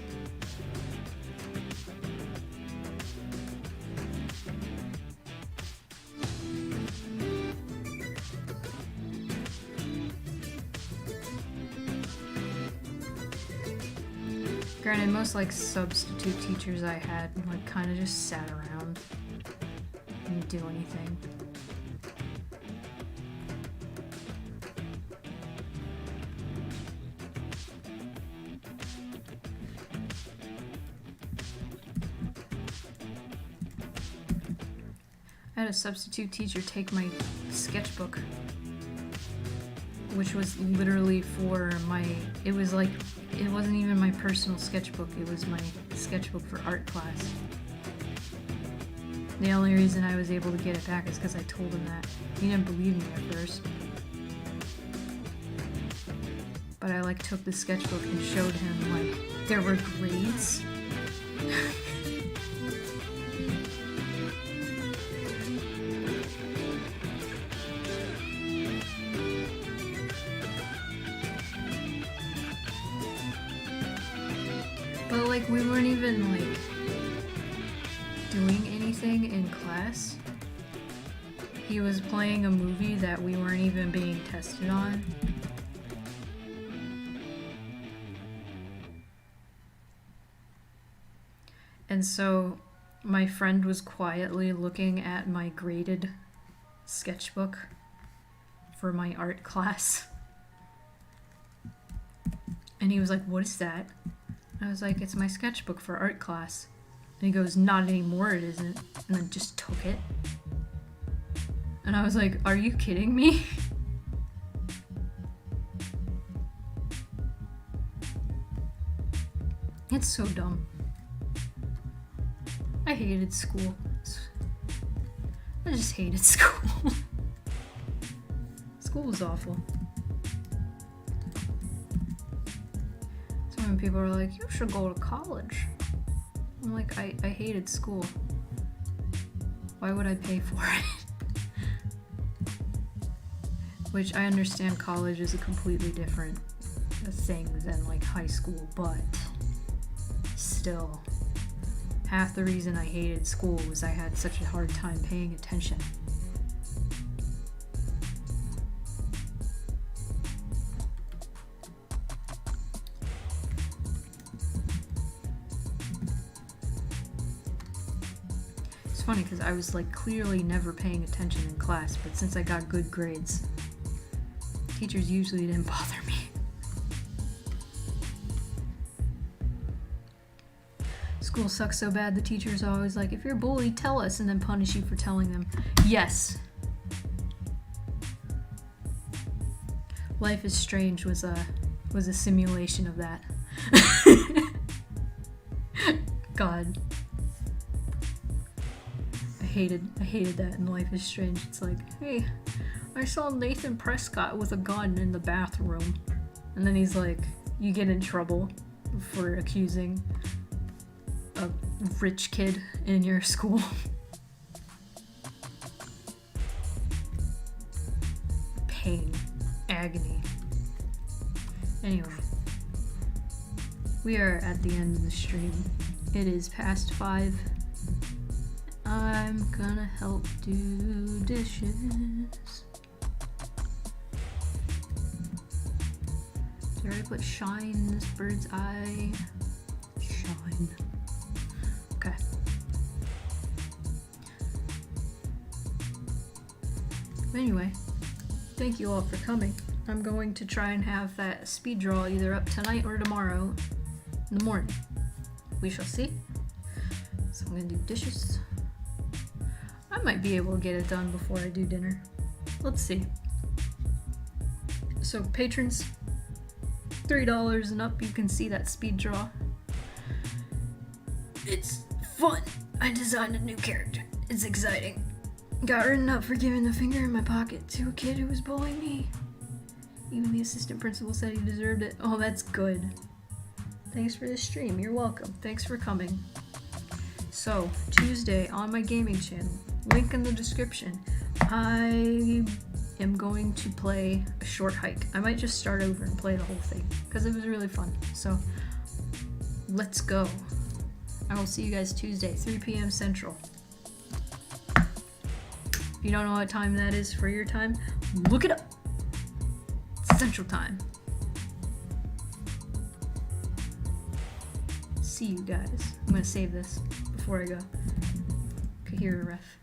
Speaker 1: Granted, most like substitute teachers I had like kind of just sat around and didn't do anything. I had a substitute teacher take my sketchbook, which was literally for my, it wasn't even my personal sketchbook, it was my sketchbook for art class. The only reason I was able to get it back is because I told him that. He didn't believe me at first. But I like took the sketchbook and showed him like there were grades. But like we weren't even like doing anything in class. He was playing a movie that we weren't even being tested on. And so my friend was quietly looking at my graded sketchbook for my art class. And he was like, "What is that?" I was like, "It's my sketchbook for art class." And he goes, "Not anymore, it isn't." And then just took it. And I was like, "Are you kidding me?" It's so dumb. I hated school. I just hated school. School was awful. So when people are like, "You should go to college," I'm like, I hated school. Why would I pay for it? Which I understand college is a completely different thing than like high school, but still. Half the reason I hated school was I had such a hard time paying attention. So funny because I was like clearly never paying attention in class, but since I got good grades, teachers usually didn't bother me. School sucks so bad the teachers are always like, if you're bullied, tell us, and then punish you for telling them. Yes. Life is Strange was a simulation of that. God. I hated that in Life is Strange. It's like, hey, I saw Nathan Prescott with a gun in the bathroom. And then he's like, you get in trouble for accusing a rich kid in your school. Pain. Agony. Anyway. We are at the end of the stream. It is past 5. I'm gonna help do dishes. Did I already put shine in this bird's eye? Shine. Okay. But anyway, thank you all for coming. I'm going to try and have that speed draw either up tonight or tomorrow in the morning. We shall see. So I'm gonna do dishes. I might be able to get it done before I do dinner. Let's see. So patrons, $3 and up, you can see that speed draw. It's fun. I designed a new character. It's exciting. Got written up for giving the finger in my pocket to a kid who was bullying me. Even the assistant principal said he deserved it. Oh, that's good. Thanks for the stream. You're welcome. Thanks for coming. So, Tuesday on my gaming channel, link in the description, I am going to play a short hike. I might just start over and play the whole thing because it was really fun. So, let's go. I will see you guys Tuesday, 3 p.m. Central. If you don't know what time that is for your time, look it up. It's Central Time. See you guys. I'm gonna save this before I go. Kahira ref.